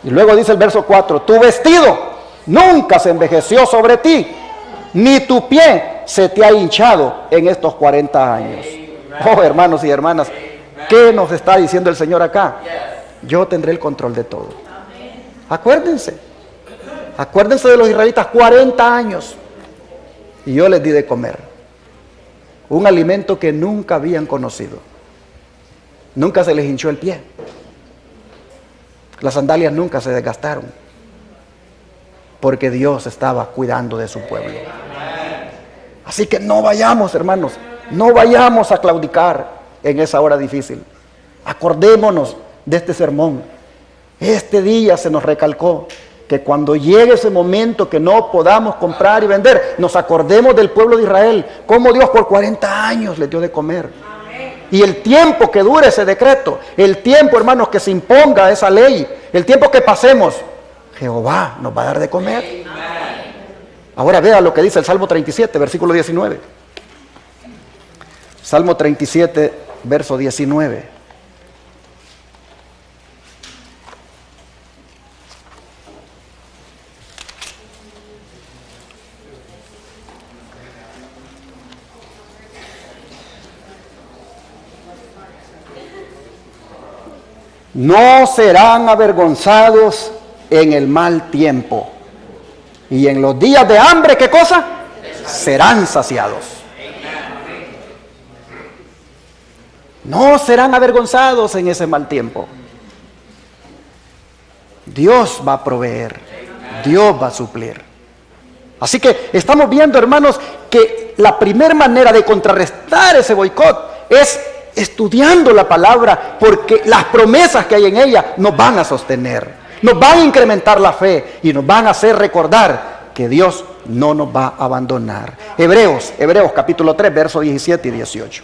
Y luego dice el verso 4: tu vestido nunca se envejeció sobre ti, ni tu pie se te ha hinchado en estos 40 años. Oh, hermanos y hermanas, ¿qué nos está diciendo el Señor acá? Yo tendré el control de todo. Acuérdense de los israelitas, 40 años. Y yo les di de comer un alimento que nunca habían conocido. Nunca se les hinchó el pie. Las sandalias nunca se desgastaron, porque Dios estaba cuidando de su pueblo. Así que no vayamos, hermanos, no vayamos a claudicar en esa hora difícil. Acordémonos de este sermón. Este día se nos recalcó que cuando llegue ese momento que no podamos comprar y vender, nos acordemos del pueblo de Israel, cómo Dios por 40 años les dio de comer. Y el tiempo que dure ese decreto, el tiempo, hermanos, que se imponga esa ley, el tiempo que pasemos, Jehová nos va a dar de comer. Ahora vea lo que dice el Salmo 37, versículo 19. Salmo 37, verso 19. No serán avergonzados en el mal tiempo, y en los días de hambre, ¿qué cosa? Serán saciados. No serán avergonzados en ese mal tiempo. Dios va a proveer, Dios va a suplir. Así que estamos viendo, hermanos, que la primera manera de contrarrestar ese boicot es estudiando la palabra, porque las promesas que hay en ella nos van a sostener, nos van a incrementar la fe y nos van a hacer recordar que Dios no nos va a abandonar. Hebreos capítulo 3, versos 17 y 18.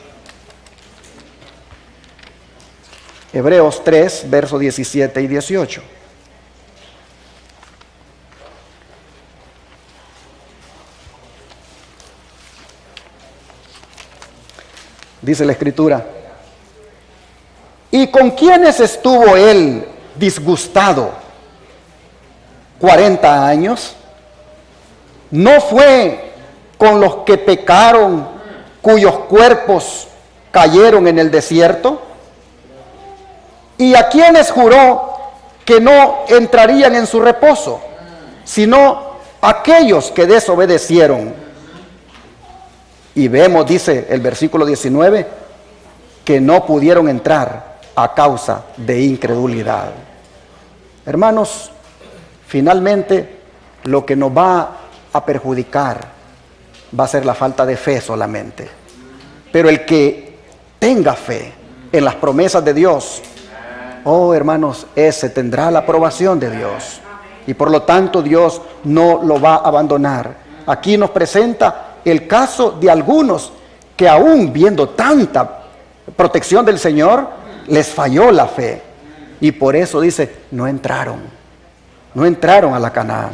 Hebreos 3, versos 17 y 18. dice la Escritura. ¿Y con quiénes estuvo él disgustado 40 años? ¿No fue con los que pecaron, cuyos cuerpos cayeron en el desierto? ¿Y a quienes juró que no entrarían en su reposo, sino aquellos que desobedecieron? Y vemos, dice el versículo 19, que no pudieron entrar a causa de incredulidad. Hermanos, finalmente lo que nos va a perjudicar va a ser la falta de fe solamente. Pero el que tenga fe en las promesas de Dios, oh hermanos, ese tendrá la aprobación de Dios. Y por lo tanto Dios no lo va a abandonar. Aquí nos presenta el caso de algunos que aún viendo tanta protección del Señor, les falló la fe. Y por eso dice, no entraron a la Canaán.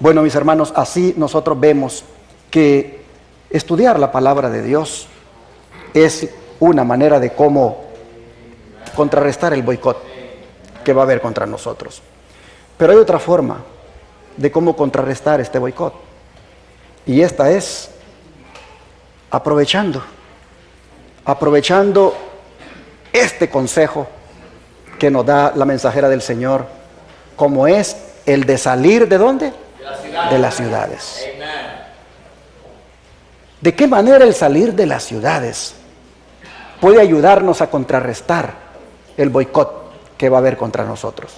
Bueno, mis hermanos, así nosotros vemos que estudiar la palabra de Dios es una manera de cómo contrarrestar el boicot que va a haber contra nosotros. Pero hay otra forma de cómo contrarrestar este boicot. Y esta es aprovechando este consejo que nos da la mensajera del Señor, como es el de salir ¿de dónde? De las ciudades. ¿De qué manera el salir de las ciudades puede ayudarnos a contrarrestar el boicot que va a haber contra nosotros?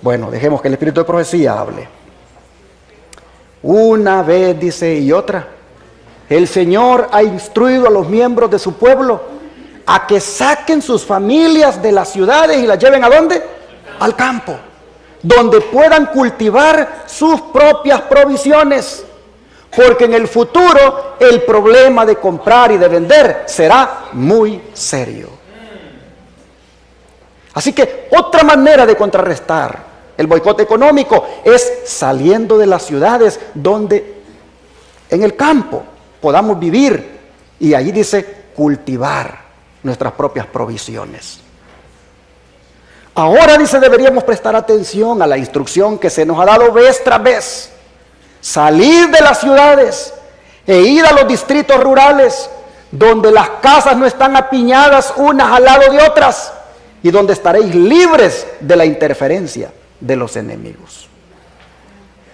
Bueno, dejemos que el espíritu de profecía hable. Una vez, dice, y otra, el Señor ha instruido a los miembros de su pueblo a que saquen sus familias de las ciudades y las lleven ¿a dónde? Al campo, donde puedan cultivar sus propias provisiones, porque en el futuro el problema de comprar y de vender será muy serio. Así que otra manera de contrarrestar el boicot económico es saliendo de las ciudades, donde en el campo podamos vivir, y allí dice cultivar nuestras propias provisiones. Ahora, dice, deberíamos prestar atención a la instrucción que se nos ha dado vez tras vez. Salir de las ciudades e ir a los distritos rurales, donde las casas no están apiñadas unas al lado de otras y donde estaréis libres de la interferencia de los enemigos.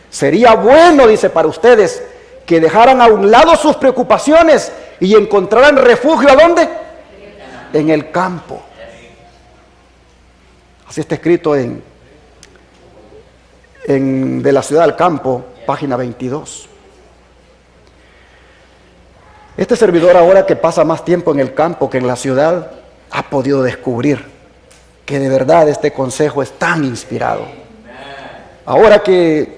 Sería bueno, dice, para ustedes que dejaran a un lado sus preocupaciones y encontraran refugio ¿a dónde? En el campo. Así está escrito en De la ciudad al campo, página 22. Este servidor, ahora que pasa más tiempo en el campo que en la ciudad, ha podido descubrir que de verdad este consejo es tan inspirado. Ahora que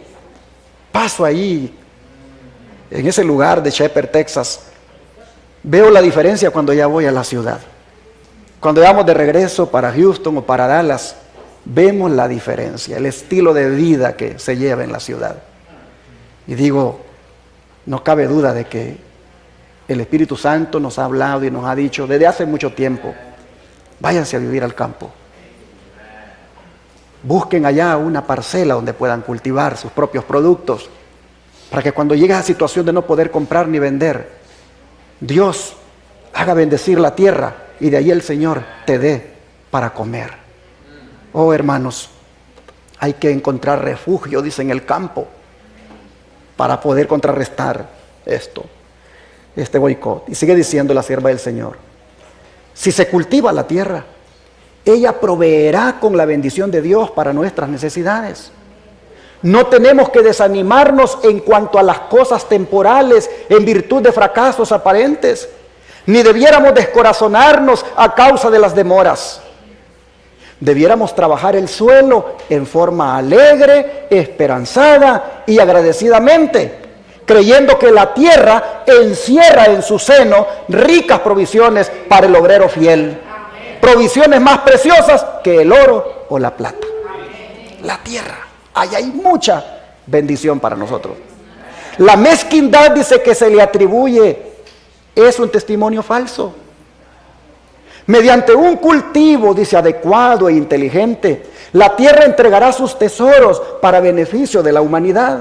paso ahí, en ese lugar de Shepherd, Texas, veo la diferencia cuando ya voy a la ciudad. Cuando vamos de regreso para Houston o para Dallas, vemos la diferencia, el estilo de vida que se lleva en la ciudad. Y digo, no cabe duda de que el Espíritu Santo nos ha hablado y nos ha dicho desde hace mucho tiempo, váyanse a vivir al campo. Busquen allá una parcela donde puedan cultivar sus propios productos, para que cuando llegue a la situación de no poder comprar ni vender, Dios haga bendecir la tierra y de ahí el Señor te dé para comer. Oh hermanos, hay que encontrar refugio, dice, en el campo, para poder contrarrestar este boicot. Y sigue diciendo la sierva del Señor, si se cultiva la tierra, ella proveerá con la bendición de Dios para nuestras necesidades. No tenemos que desanimarnos en cuanto a las cosas temporales en virtud de fracasos aparentes, ni debiéramos descorazonarnos a causa de las demoras. Debiéramos trabajar el suelo en forma alegre, esperanzada y agradecidamente, creyendo que la tierra encierra en su seno ricas provisiones para el obrero fiel. Provisiones más preciosas que el oro o la plata. La tierra, ahí hay mucha bendición para nosotros. La mezquindad, dice, que se le atribuye es un testimonio falso. Mediante un cultivo, dice, adecuado e inteligente, la tierra entregará sus tesoros para beneficio de la humanidad.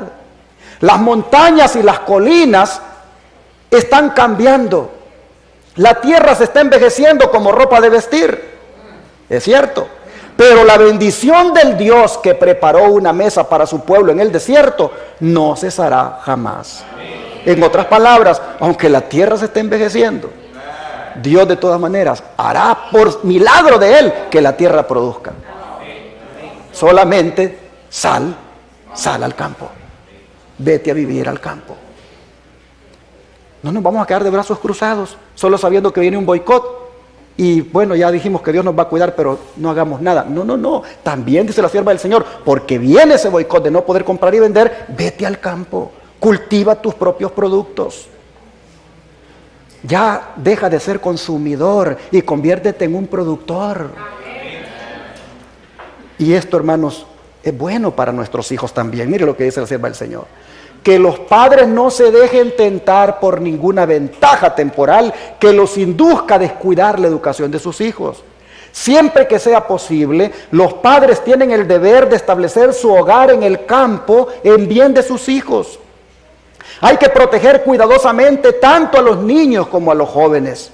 Las montañas y las colinas están cambiando. La tierra se está envejeciendo como ropa de vestir. Es cierto. Pero la bendición del Dios que preparó una mesa para su pueblo en el desierto no cesará jamás. En otras palabras, aunque la tierra se esté envejeciendo, Dios de todas maneras hará por milagro de Él que la tierra produzca. Solamente sal al campo. Vete a vivir al campo. No nos vamos a quedar de brazos cruzados, solo sabiendo que viene un boicot. Y bueno, ya dijimos que Dios nos va a cuidar, pero no hagamos nada. No. También dice la sierva del Señor, porque viene ese boicot de no poder comprar y vender, vete al campo. Cultiva tus propios productos. Ya deja de ser consumidor y conviértete en un productor. Y esto, hermanos, es bueno para nuestros hijos también. Mire lo que dice la sierva del Señor. Que los padres no se dejen tentar por ninguna ventaja temporal que los induzca a descuidar la educación de sus hijos. Siempre que sea posible, los padres tienen el deber de establecer su hogar en el campo en bien de sus hijos. Hay que proteger cuidadosamente tanto a los niños como a los jóvenes.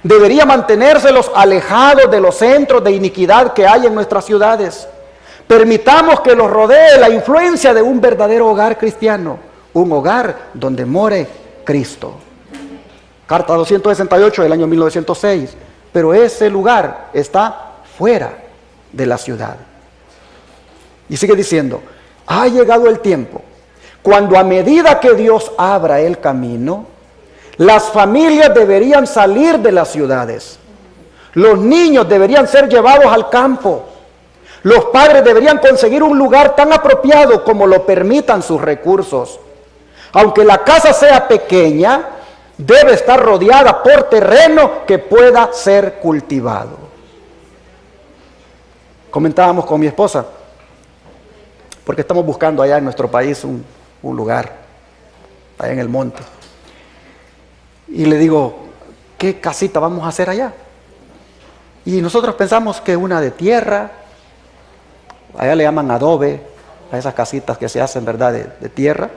Debería mantenérselos alejados de los centros de iniquidad que hay en nuestras ciudades. Permitamos que los rodee la influencia de un verdadero hogar cristiano, un hogar donde more Cristo. Carta 268 del año 1906. Pero ese lugar está fuera de la ciudad. Y sigue diciendo, ha llegado el tiempo cuando a medida que Dios abra el camino, las familias deberían salir de las ciudades. Los niños deberían ser llevados al campo. Los padres deberían conseguir un lugar tan apropiado como lo permitan sus recursos. Aunque la casa sea pequeña, debe estar rodeada por terreno que pueda ser cultivado. Comentábamos con mi esposa, porque estamos buscando allá en nuestro país un lugar, allá en el monte. Y le digo, ¿qué casita vamos a hacer allá? Y nosotros pensamos que una de tierra, allá le llaman adobe, a esas casitas que se hacen, ¿verdad?, de tierra.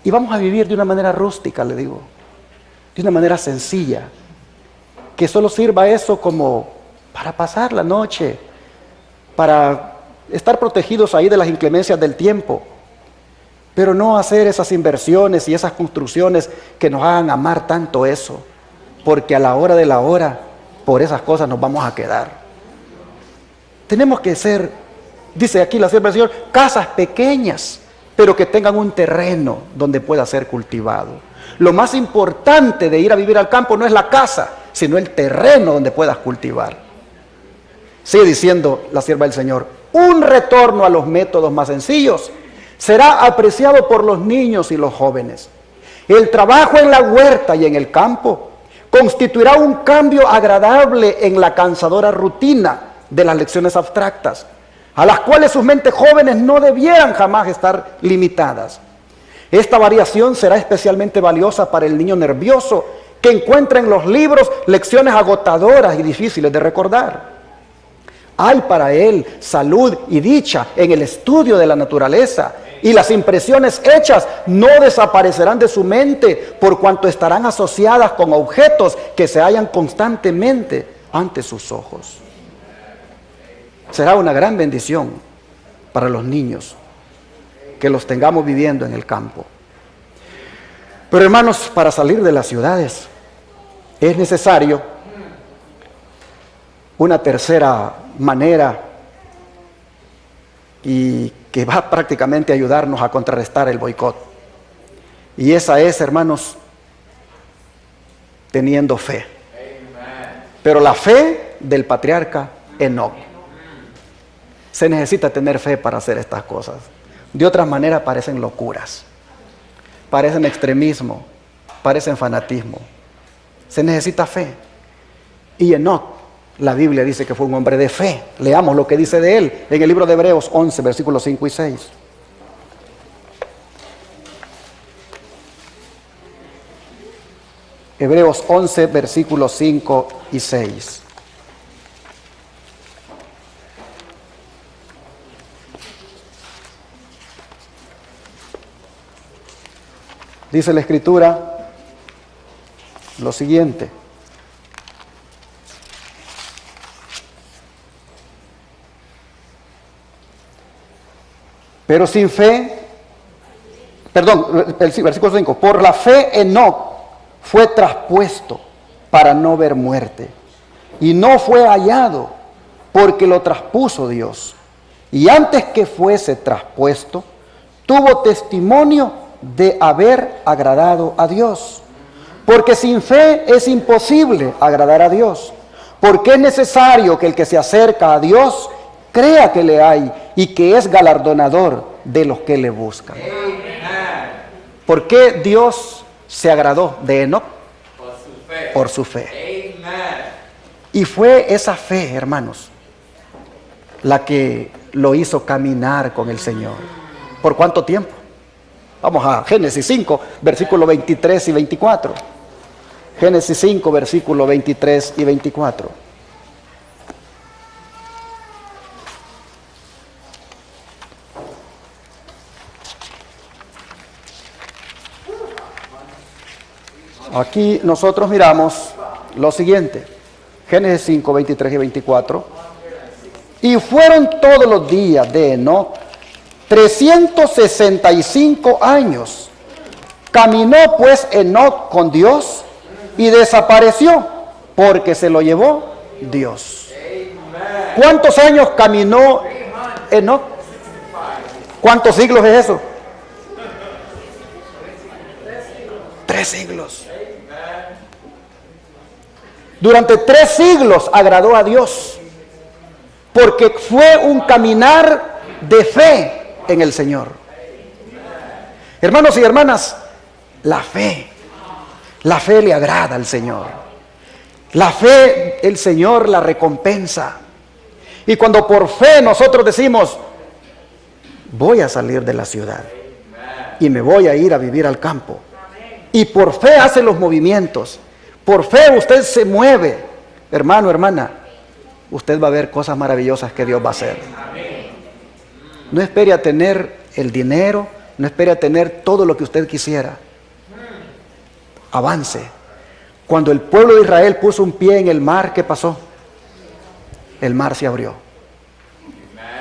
Y vamos a vivir de una manera rústica, le digo, de una manera sencilla, que solo sirva eso como para pasar la noche, para estar protegidos ahí de las inclemencias del tiempo, pero no hacer esas inversiones y esas construcciones que nos hagan amar tanto eso, porque a la hora de la hora, por esas cosas nos vamos a quedar. Tenemos que ser, dice aquí la sierva del Señor, casas pequeñas, pero que tengan un terreno donde pueda ser cultivado. Lo más importante de ir a vivir al campo no es la casa, sino el terreno donde puedas cultivar. Sigue diciendo la sierva del Señor, un retorno a los métodos más sencillos será apreciado por los niños y los jóvenes. El trabajo en la huerta y en el campo constituirá un cambio agradable en la cansadora rutina de las lecciones abstractas, a las cuales sus mentes jóvenes no debieran jamás estar limitadas. Esta variación será especialmente valiosa para el niño nervioso que encuentra en los libros lecciones agotadoras y difíciles de recordar. Hay para él salud y dicha en el estudio de la naturaleza, y las impresiones hechas no desaparecerán de su mente por cuanto estarán asociadas con objetos que se hallan constantemente ante sus ojos. Será una gran bendición para los niños que los tengamos viviendo en el campo. Pero hermanos, para salir de las ciudades es necesario una tercera manera y que va prácticamente a ayudarnos a contrarrestar el boicot. Y esa es, hermanos, teniendo fe. Pero la fe del patriarca Enoc. Se necesita tener fe para hacer estas cosas. De otra manera parecen locuras, parecen extremismo, parecen fanatismo. Se necesita fe. Y Enoc, la Biblia dice que fue un hombre de fe. Leamos lo que dice de él en el libro de Hebreos 11, versículos 5 y 6. Hebreos 11, versículos 5 y 6. Dice la Escritura lo siguiente. Pero sin fe, el versículo 5, por la fe Enoc fue traspuesto para no ver muerte, y no fue hallado porque lo traspuso Dios. Y antes que fuese traspuesto, tuvo testimonio de haber agradado a Dios. Porque sin fe es imposible agradar a Dios. Porque es necesario que el que se acerca a Dios crea que le hay y que es galardonador de los que le buscan. ¿Por qué Dios se agradó de Enoc? Por su fe. Y fue esa fe, hermanos, la que lo hizo caminar con el Señor. ¿Por cuánto tiempo? Vamos a Génesis 5, versículos 23 y 24. Génesis 5, versículos 23 y 24. Aquí nosotros miramos lo siguiente. Génesis 5, 23 y 24. Y fueron todos los días de Enoc 365 años. Caminó pues Enoc con Dios y desapareció porque se lo llevó Dios. ¿Cuántos años caminó Enoc? ¿Cuántos siglos es eso? 3 siglos. Durante 3 siglos agradó a Dios, porque fue un caminar de fe en el Señor. Hermanos y hermanas, la fe le agrada al Señor. La fe, el Señor la recompensa. Y cuando por fe nosotros decimos, voy a salir de la ciudad y me voy a ir a vivir al campo, y por fe hace los movimientos, por fe usted se mueve, hermano, hermana, usted va a ver cosas maravillosas que Dios va a hacer. No espere a tener el dinero, no espere a tener todo lo que usted quisiera. Avance. Cuando el pueblo de Israel puso un pie en el mar, ¿qué pasó? El mar se abrió.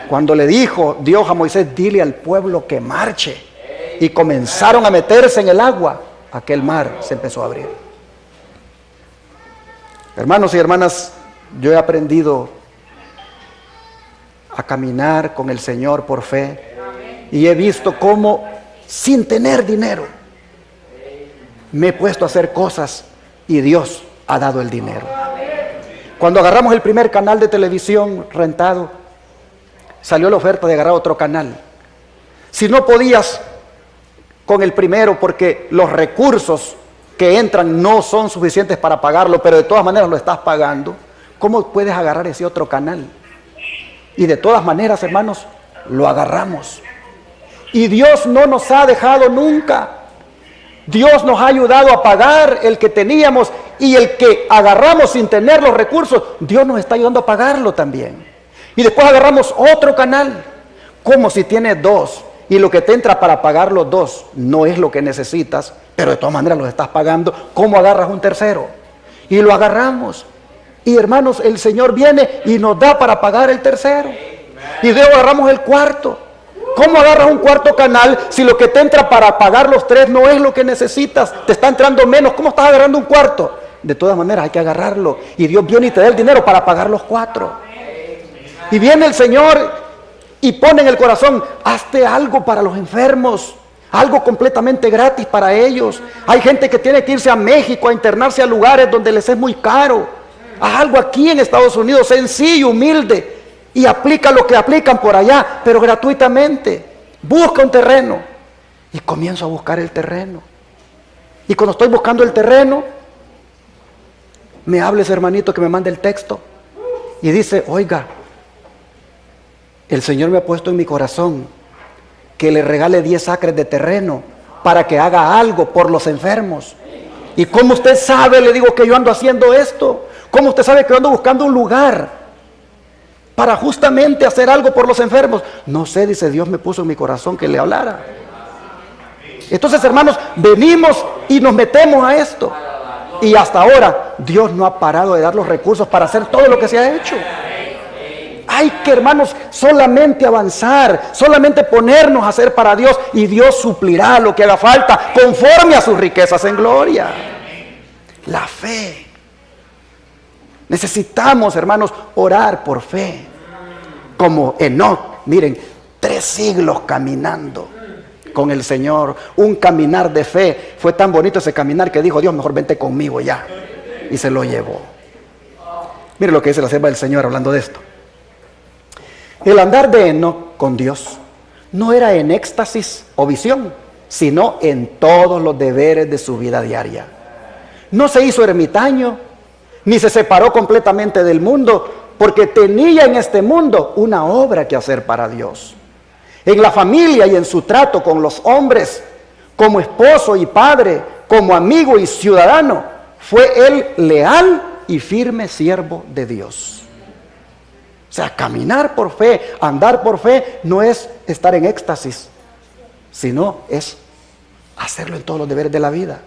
Cuando le dijo Dios a Moisés, dile al pueblo que marche, y comenzaron a meterse en el agua, aquel mar se empezó a abrir. Hermanos y hermanas, yo he aprendido a caminar con el Señor por fe, y he visto cómo sin tener dinero me he puesto a hacer cosas y Dios ha dado el dinero. Cuando agarramos el primer canal de televisión rentado, salió la oferta de agarrar otro canal. Si no podías con el primero porque los recursos que entran no son suficientes para pagarlo, pero de todas maneras lo estás pagando, ¿cómo puedes agarrar ese otro canal? Y de todas maneras, hermanos, lo agarramos. Y Dios no nos ha dejado nunca. Dios nos ha ayudado a pagar el que teníamos, y el que agarramos sin tener los recursos, Dios nos está ayudando a pagarlo también. Y después agarramos otro canal, como si tienes 2, y lo que te entra para pagar los 2 no es lo que necesitas, pero de todas maneras los estás pagando. ¿Cómo agarras un tercero? Y lo agarramos. Y hermanos, el Señor viene y nos da para pagar el tercero. Y luego agarramos el cuarto. ¿Cómo agarras un cuarto canal si lo que te entra para pagar los 3 no es lo que necesitas? Te está entrando menos. ¿Cómo estás agarrando un cuarto? De todas maneras hay que agarrarlo. Y Dios viene y te da el dinero para pagar los 4. Y viene el Señor y pone en el corazón, hazte algo para los enfermos, algo completamente gratis para ellos. Hay gente que tiene que irse a México a internarse a lugares donde les es muy caro. Haz algo aquí en Estados Unidos, sencillo, humilde, y aplica lo que aplican por allá, pero gratuitamente. Busca un terreno. Y comienzo a buscar el terreno. Y cuando estoy buscando el terreno, me habla ese hermanito que me manda el texto y dice, oiga, el Señor me ha puesto en mi corazón que le regale 10 acres de terreno para que haga algo por los enfermos. ¿Y cómo usted sabe? Le digo, que yo ando haciendo esto. ¿Cómo usted sabe que yo ando buscando un lugar para justamente hacer algo por los enfermos? No sé, dice, Dios me puso en mi corazón que le hablara. Entonces, hermanos, venimos y nos metemos a esto. Y hasta ahora Dios no ha parado de dar los recursos para hacer todo lo que se ha hecho. Hay que, hermanos, solamente avanzar, solamente ponernos a hacer para Dios, y Dios suplirá lo que haga falta conforme a sus riquezas en gloria. La fe. Necesitamos, hermanos, orar por fe. Como Enoc, miren, 3 siglos caminando con el Señor, un caminar de fe. Fue tan bonito ese caminar que dijo Dios, mejor vente conmigo ya, y se lo llevó. Mire lo que dice la sierva del Señor hablando de esto. El andar de Enoc con Dios no era en éxtasis o visión, sino en todos los deberes de su vida diaria. No se hizo ermitaño, ni se separó completamente del mundo, porque tenía en este mundo una obra que hacer para Dios. En la familia y en su trato con los hombres, como esposo y padre, como amigo y ciudadano, fue él leal y firme siervo de Dios. O sea, caminar por fe, andar por fe, no es estar en éxtasis, sino es hacerlo en todos los deberes de la vida.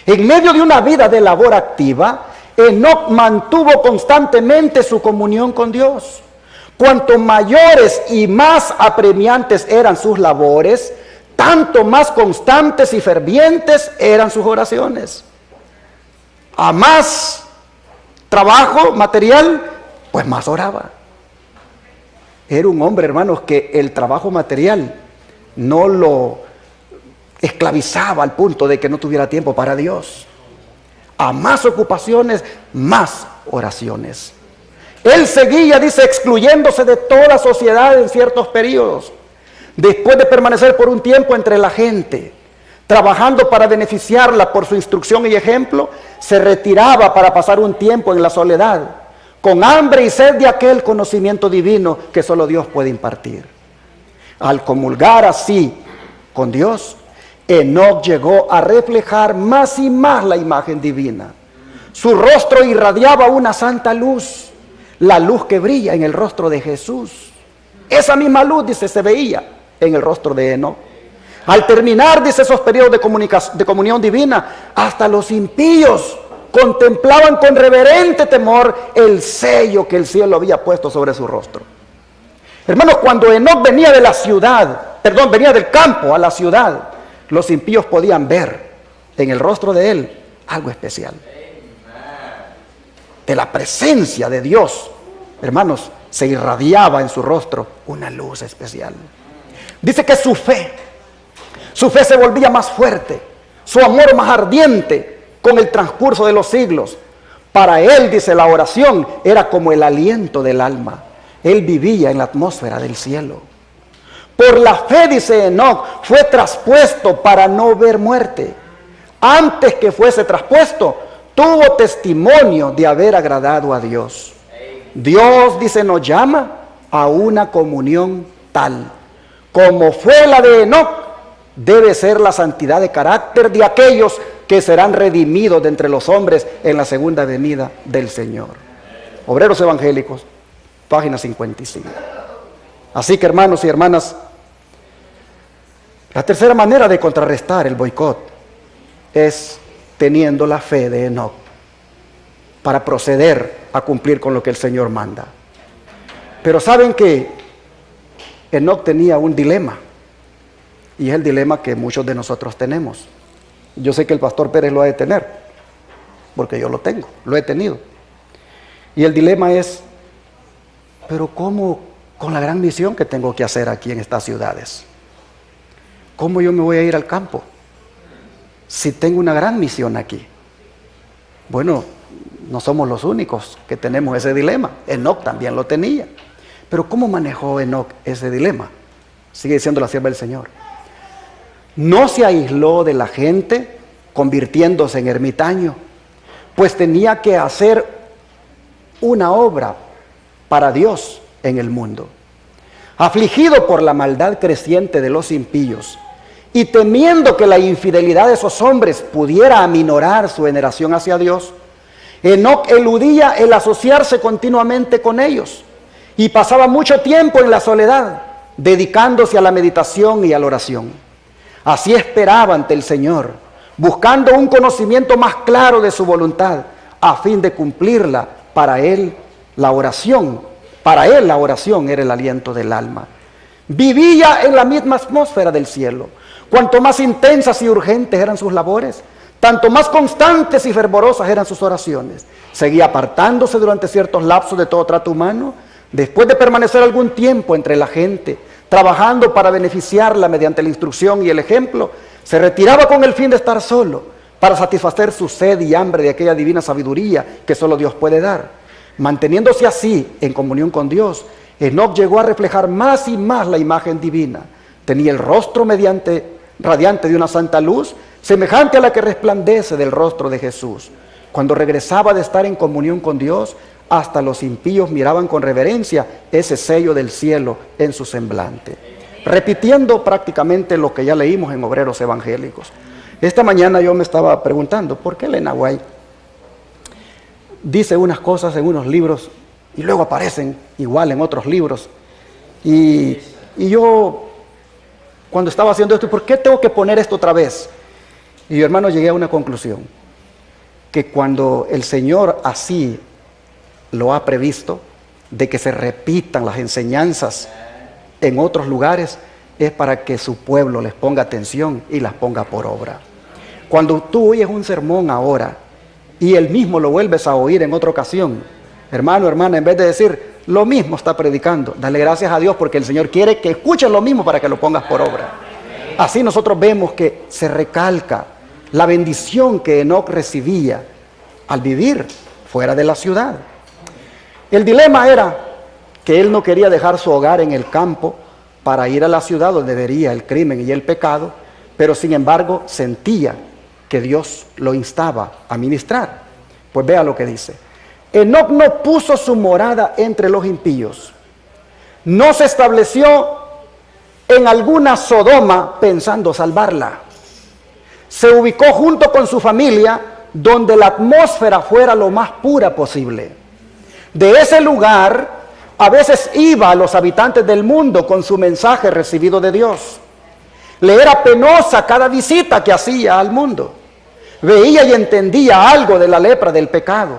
En medio de una vida de labor activa, Enoc mantuvo constantemente su comunión con Dios. Cuanto mayores y más apremiantes eran sus labores, tanto más constantes y fervientes eran sus oraciones. A más trabajo material, pues más oraba. Era un hombre, hermanos, que el trabajo material no lo esclavizaba al punto de que no tuviera tiempo para Dios. A más ocupaciones, más oraciones. Él seguía, dice, excluyéndose de toda sociedad en ciertos periodos. Después de permanecer por un tiempo entre la gente, trabajando para beneficiarla por su instrucción y ejemplo, se retiraba para pasar un tiempo en la soledad, con hambre y sed de aquel conocimiento divino que solo Dios puede impartir. Al comulgar así con Dios, Enoc llegó a reflejar más y más la imagen divina. Su rostro irradiaba una santa luz, la luz que brilla en el rostro de Jesús. Esa misma luz, dice, se veía en el rostro de Enoc. Al terminar, dice, esos periodos de comunión divina, hasta los impíos contemplaban con reverente temor el sello que el cielo había puesto sobre su rostro. Hermanos, cuando Enoc venía de la ciudad, venía del campo a la ciudad, los impíos podían ver en el rostro de él algo especial. De la presencia de Dios, hermanos, se irradiaba en su rostro una luz especial. Dice que su fe se volvía más fuerte, su amor más ardiente con el transcurso de los siglos. Para él, dice, la oración era como el aliento del alma. Él vivía en la atmósfera del cielo. Por la fe, dice Enoc, fue traspuesto para no ver muerte. Antes que fuese traspuesto, tuvo testimonio de haber agradado a Dios. Dios, dice, nos llama a una comunión tal. Como fue la de Enoc, debe ser la santidad de carácter de aquellos que serán redimidos de entre los hombres en la segunda venida del Señor. Obreros Evangélicos, página 55. Así que, hermanos y hermanas, la tercera manera de contrarrestar el boicot es teniendo la fe de Enoc para proceder a cumplir con lo que el Señor manda. Pero saben que Enoc tenía un dilema, y es el dilema que muchos de nosotros tenemos. Yo sé que el pastor Pérez lo ha de tener, porque yo lo tengo, lo he tenido. Y el dilema es, pero ¿cómo con la gran misión que tengo que hacer aquí en estas ciudades? ¿Cómo yo me voy a ir al campo si tengo una gran misión aquí? Bueno, no somos los únicos que tenemos ese dilema. Enoc también lo tenía. Pero ¿cómo manejó Enoc ese dilema? Sigue diciendo la sierva del Señor. No se aisló de la gente convirtiéndose en ermitaño, pues tenía que hacer una obra para Dios en el mundo. Afligido por la maldad creciente de los impíos y temiendo que la infidelidad de esos hombres pudiera aminorar su veneración hacia Dios, Enoc eludía el asociarse continuamente con ellos y pasaba mucho tiempo en la soledad, dedicándose a la meditación y a la oración. Así esperaba ante el Señor, buscando un conocimiento más claro de su voluntad, a fin de cumplirla. Para él la oración era el aliento del alma. Vivía en la misma atmósfera del cielo. Cuanto más intensas y urgentes eran sus labores, tanto más constantes y fervorosas eran sus oraciones. Seguía apartándose durante ciertos lapsos de todo trato humano. Después de permanecer algún tiempo entre la gente, trabajando para beneficiarla mediante la instrucción y el ejemplo, se retiraba con el fin de estar solo, para satisfacer su sed y hambre de aquella divina sabiduría que solo Dios puede dar. Manteniéndose así en comunión con Dios, Enoc llegó a reflejar más y más la imagen divina. Tenía el rostro radiante de una santa luz, semejante a la que resplandece del rostro de Jesús. Cuando regresaba de estar en comunión con Dios, hasta los impíos miraban con reverencia ese sello del cielo en su semblante. Repitiendo prácticamente lo que ya leímos en Obreros Evangélicos. Esta mañana yo me estaba preguntando, ¿por qué Elena White dice unas cosas en unos libros y luego aparecen igual en otros libros? Y yo, cuando estaba haciendo esto, ¿por qué tengo que poner esto otra vez? Y yo, hermano, llegué a una conclusión, que cuando el Señor así lo ha previsto, de que se repitan las enseñanzas en otros lugares, es para que su pueblo les ponga atención y las ponga por obra. Cuando tú oyes un sermón ahora y el mismo lo vuelves a oír en otra ocasión, hermano, hermana, en vez de decir lo mismo está predicando, dale gracias a Dios porque el Señor quiere que escuches lo mismo para que lo pongas por obra. Así nosotros vemos que se recalca la bendición que Enoc recibía al vivir fuera de la ciudad. El dilema era que él no quería dejar su hogar en el campo para ir a la ciudad donde vería el crimen y el pecado, pero sin embargo sentía que Dios lo instaba a ministrar. Pues vea lo que dice. Enoc no puso su morada entre los impíos, no se estableció en alguna Sodoma pensando salvarla. Se ubicó junto con su familia donde la atmósfera fuera lo más pura posible. De ese lugar a veces iba a los habitantes del mundo con su mensaje recibido de Dios. Le era penosa cada visita que hacía al mundo. Veía y entendía algo de la lepra del pecado.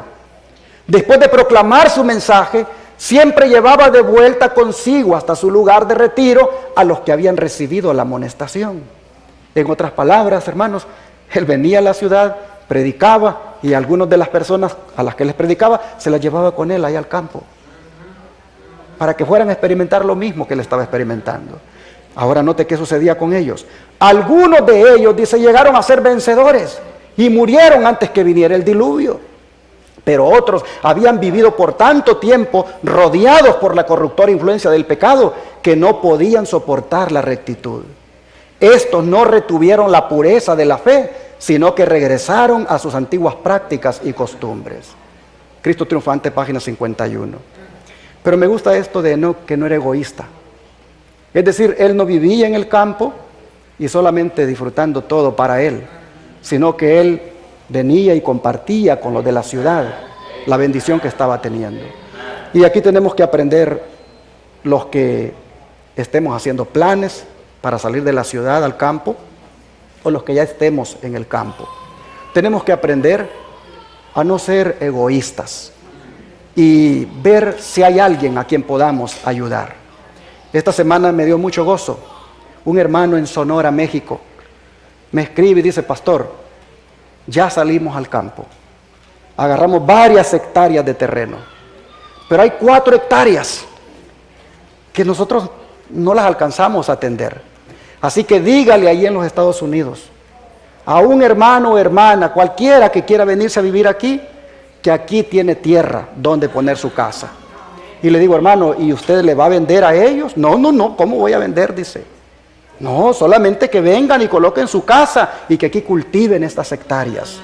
Después de proclamar su mensaje, siempre llevaba de vuelta consigo hasta su lugar de retiro a los que habían recibido la amonestación. En otras palabras, hermanos, él venía a la ciudad, predicaba y algunas de las personas a las que les predicaba se las llevaba con él ahí al campo, para que fueran a experimentar lo mismo que él estaba experimentando. Ahora note qué sucedía con ellos. Algunos de ellos, dice, llegaron a ser vencedores y murieron antes que viniera el diluvio. Pero otros habían vivido por tanto tiempo rodeados por la corruptora influencia del pecado que no podían soportar la rectitud. Estos no retuvieron la pureza de la fe, sino que regresaron a sus antiguas prácticas y costumbres. Cristo Triunfante, página 51. Pero me gusta esto de Enoc, que no era egoísta. Es decir, él no vivía en el campo y solamente disfrutando todo para él, sino que él venía y compartía con los de la ciudad la bendición que estaba teniendo. Y aquí tenemos que aprender, los que estemos haciendo planes para salir de la ciudad al campo, o los que ya estemos en el campo, tenemos que aprender a no ser egoístas y ver si hay alguien a quien podamos ayudar. Esta semana me dio mucho gozo. Un hermano en Sonora, México, me escribe y dice: pastor, ya salimos al campo, agarramos varias hectáreas de terreno, pero hay 4 hectáreas que nosotros no las alcanzamos a atender. Así que dígale ahí en los Estados Unidos a un hermano o hermana, cualquiera que quiera venirse a vivir aquí, que aquí tiene tierra donde poner su casa. Y le digo: hermano, ¿y usted le va a vender a ellos? No, ¿cómo voy a vender? Dice. No, solamente que vengan y coloquen su casa y que aquí cultiven estas hectáreas.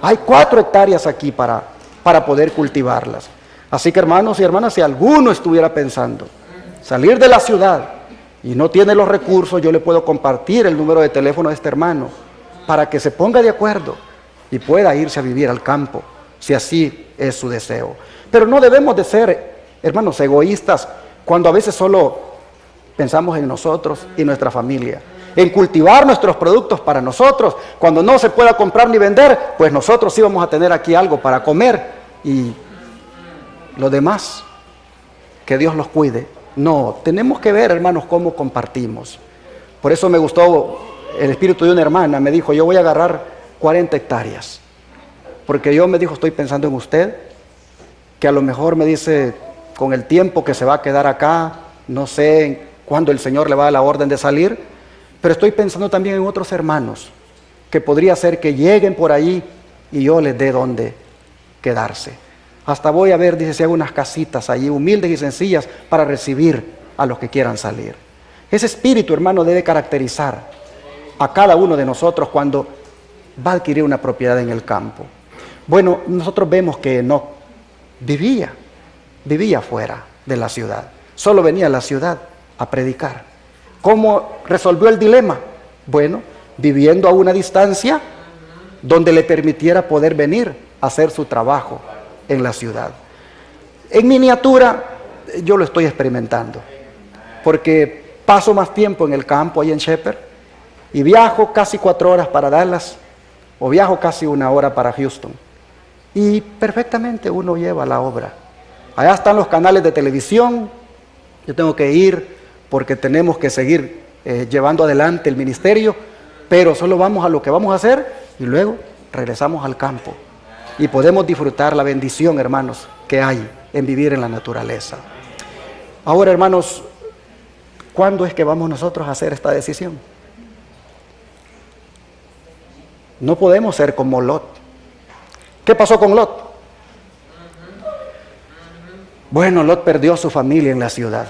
Hay 4 hectáreas aquí para poder cultivarlas. Así que, hermanos y hermanas, si alguno estuviera pensando salir de la ciudad y no tiene los recursos, yo le puedo compartir el número de teléfono de este hermano para que se ponga de acuerdo y pueda irse a vivir al campo, si así es su deseo. Pero no debemos de ser, hermanos, egoístas cuando a veces solo pensamos en nosotros y nuestra familia. en cultivar nuestros productos para nosotros. Cuando no se pueda comprar ni vender, pues nosotros sí vamos a tener aquí algo para comer y lo demás, que Dios los cuide. No, tenemos que ver, hermanos, cómo compartimos. Por eso me gustó el espíritu de una hermana, me dijo, yo voy a agarrar 40 hectáreas, porque Dios me dijo, estoy pensando en usted, que a lo mejor me dice, con el tiempo que se va a quedar acá, no sé cuándo el Señor le va a dar la orden de salir, pero estoy pensando también en otros hermanos, que podría ser que lleguen por ahí y yo les dé dónde quedarse. Hasta voy a ver, dice, si hago unas casitas allí, humildes y sencillas, para recibir a los que quieran salir. Ese espíritu, hermano, debe caracterizar a cada uno de nosotros cuando va a adquirir una propiedad en el campo. Bueno, nosotros vemos que Enoc vivía fuera de la ciudad. Solo venía a la ciudad a predicar. ¿Cómo resolvió el dilema? Bueno, viviendo a una distancia donde le permitiera poder venir a hacer su trabajo en la ciudad. En miniatura, yo lo estoy experimentando, porque paso más tiempo en el campo, ahí en Shepherd, y viajo casi 4 horas para Dallas, o viajo casi 1 hora para Houston, y perfectamente uno lleva la obra. Allá están los canales de televisión, yo tengo que ir porque tenemos que seguir llevando adelante el ministerio, pero solo vamos a lo que vamos a hacer y luego regresamos al campo. Y podemos disfrutar la bendición, hermanos, que hay en vivir en la naturaleza. Ahora, hermanos, ¿cuándo es que vamos nosotros a hacer esta decisión? No podemos ser como Lot. ¿Qué pasó con Lot? Bueno, Lot perdió a su familia en la ciudad.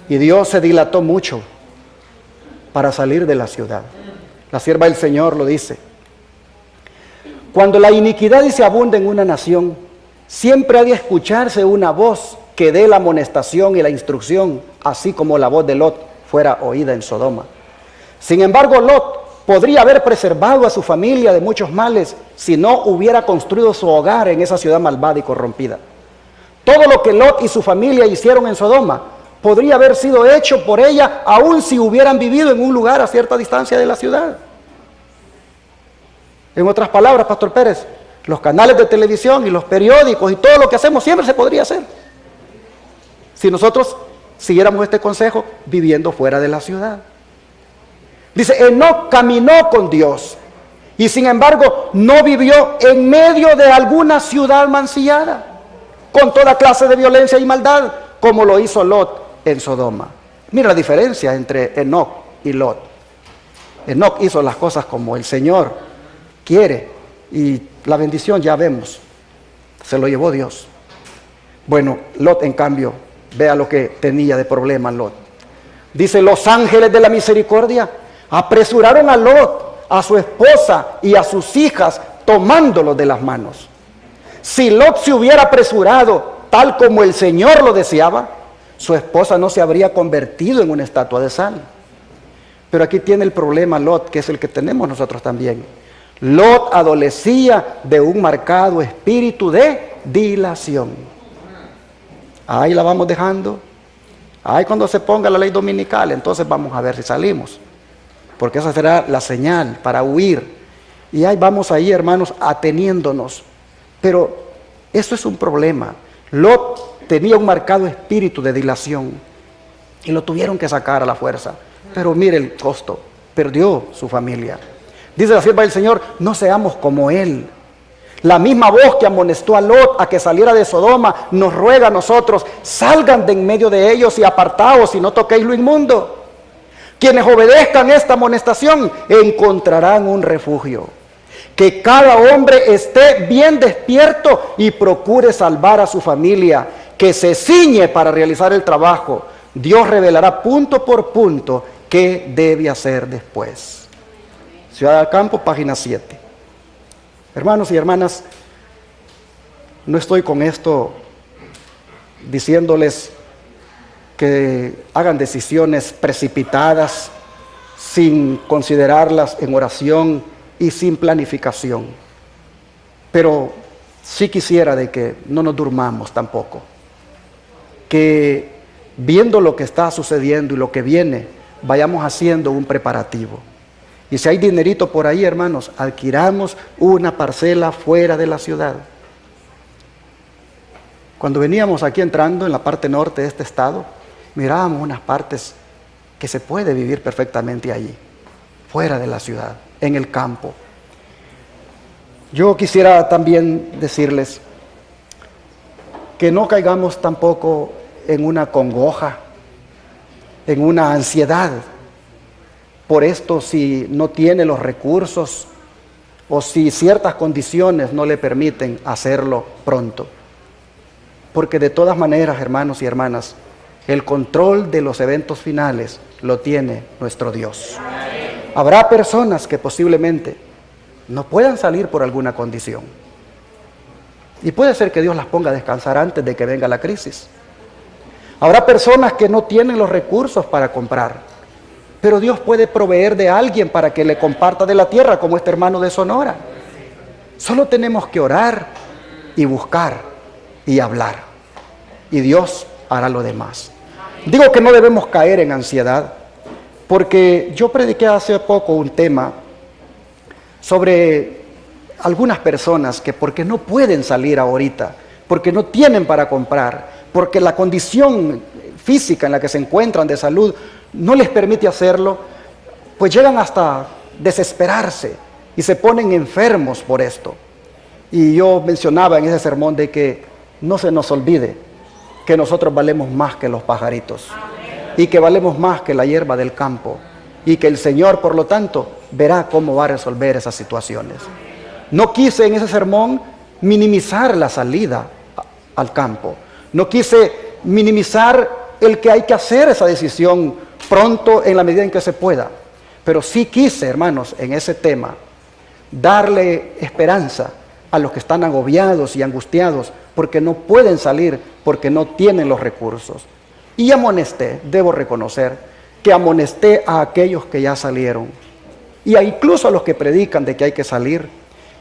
Y Dios se dilató mucho para salir de la ciudad. La sierva del Señor lo dice. Cuando la iniquidad se abunda en una nación, siempre ha de escucharse una voz que dé la amonestación y la instrucción, así como la voz de Lot fuera oída en Sodoma. Sin embargo, Lot podría haber preservado a su familia de muchos males si no hubiera construido su hogar en esa ciudad malvada y corrompida. Todo lo que Lot y su familia hicieron en Sodoma podría haber sido hecho por ella, aun si hubieran vivido en un lugar a cierta distancia de la ciudad. En otras palabras, Pastor Pérez, los canales de televisión y los periódicos y todo lo que hacemos siempre se podría hacer si nosotros siguiéramos este consejo viviendo fuera de la ciudad. Dice, Enoc caminó con Dios y sin embargo no vivió en medio de alguna ciudad mancillada, con toda clase de violencia y maldad, como lo hizo Lot en Sodoma. Mira la diferencia entre Enoc y Lot. Enoc hizo las cosas como el Señor quiere, y la bendición ya vemos, se lo llevó Dios. Bueno, Lot en cambio, vea lo que tenía de problema Lot. Dice, los ángeles de la misericordia apresuraron a Lot, a su esposa y a sus hijas, tomándolos de las manos. Si Lot se hubiera apresurado tal como el Señor lo deseaba, su esposa no se habría convertido en una estatua de sal. Pero aquí tiene el problema Lot, que es el que tenemos nosotros también. Lot adolecía de un marcado espíritu de dilación. Ahí la vamos dejando. Ahí cuando se ponga la ley dominical, entonces vamos a ver si salimos. Porque esa será la señal para huir. Y ahí vamos ahí, hermanos, ateniéndonos. Pero eso es un problema. Lot tenía un marcado espíritu de dilación. Y lo tuvieron que sacar a la fuerza. Pero mire el costo. Perdió su familia. Dice la sierva del Señor, no seamos como él. La misma voz que amonestó a Lot a que saliera de Sodoma, nos ruega a nosotros, salgan de en medio de ellos y apartaos y no toquéis lo inmundo. Quienes obedezcan esta amonestación encontrarán un refugio. Que cada hombre esté bien despierto y procure salvar a su familia, que se ciñe para realizar el trabajo. Dios revelará punto por punto qué debe hacer después. Ciudad del Campo, página 7. Hermanos y hermanas, no estoy con esto diciéndoles que hagan decisiones precipitadas, sin considerarlas en oración y sin planificación. Pero sí quisiera de que no nos durmamos tampoco. Que viendo lo que está sucediendo y lo que viene, vayamos haciendo un preparativo. Y si hay dinerito por ahí, hermanos, adquiramos una parcela fuera de la ciudad. Cuando veníamos aquí entrando en la parte norte de este estado, mirábamos unas partes que se puede vivir perfectamente allí, fuera de la ciudad, en el campo. Yo quisiera también decirles que no caigamos tampoco en una congoja, en una ansiedad por esto, si no tiene los recursos o si ciertas condiciones no le permiten hacerlo pronto. Porque de todas maneras, hermanos y hermanas, el control de los eventos finales lo tiene nuestro Dios. Habrá personas que posiblemente no puedan salir por alguna condición. Y puede ser que Dios las ponga a descansar antes de que venga la crisis. Habrá personas que no tienen los recursos para comprar, pero Dios puede proveer de alguien para que le comparta de la tierra, como este hermano de Sonora. Solo tenemos que orar y buscar y hablar, y Dios hará lo demás. Digo que no debemos caer en ansiedad, porque yo prediqué hace poco un tema sobre algunas personas que porque no pueden salir ahorita, porque no tienen para comprar, porque la condición física en la que se encuentran de salud no les permite hacerlo, pues llegan hasta desesperarse y se ponen enfermos por esto. Y yo mencionaba en ese sermón de que no se nos olvide que nosotros valemos más que los pajaritos y que valemos más que la hierba del campo y que el Señor, por lo tanto, verá cómo va a resolver esas situaciones. No quise en ese sermón minimizar la salida al campo, no quise minimizar el que hay que hacer esa decisión pronto en la medida en que se pueda, pero sí quise, hermanos, en ese tema darle esperanza a los que están agobiados y angustiados porque no pueden salir, porque no tienen los recursos. Y amonesté, debo reconocer que amonesté a aquellos que ya salieron y incluso a los que predican de que hay que salir,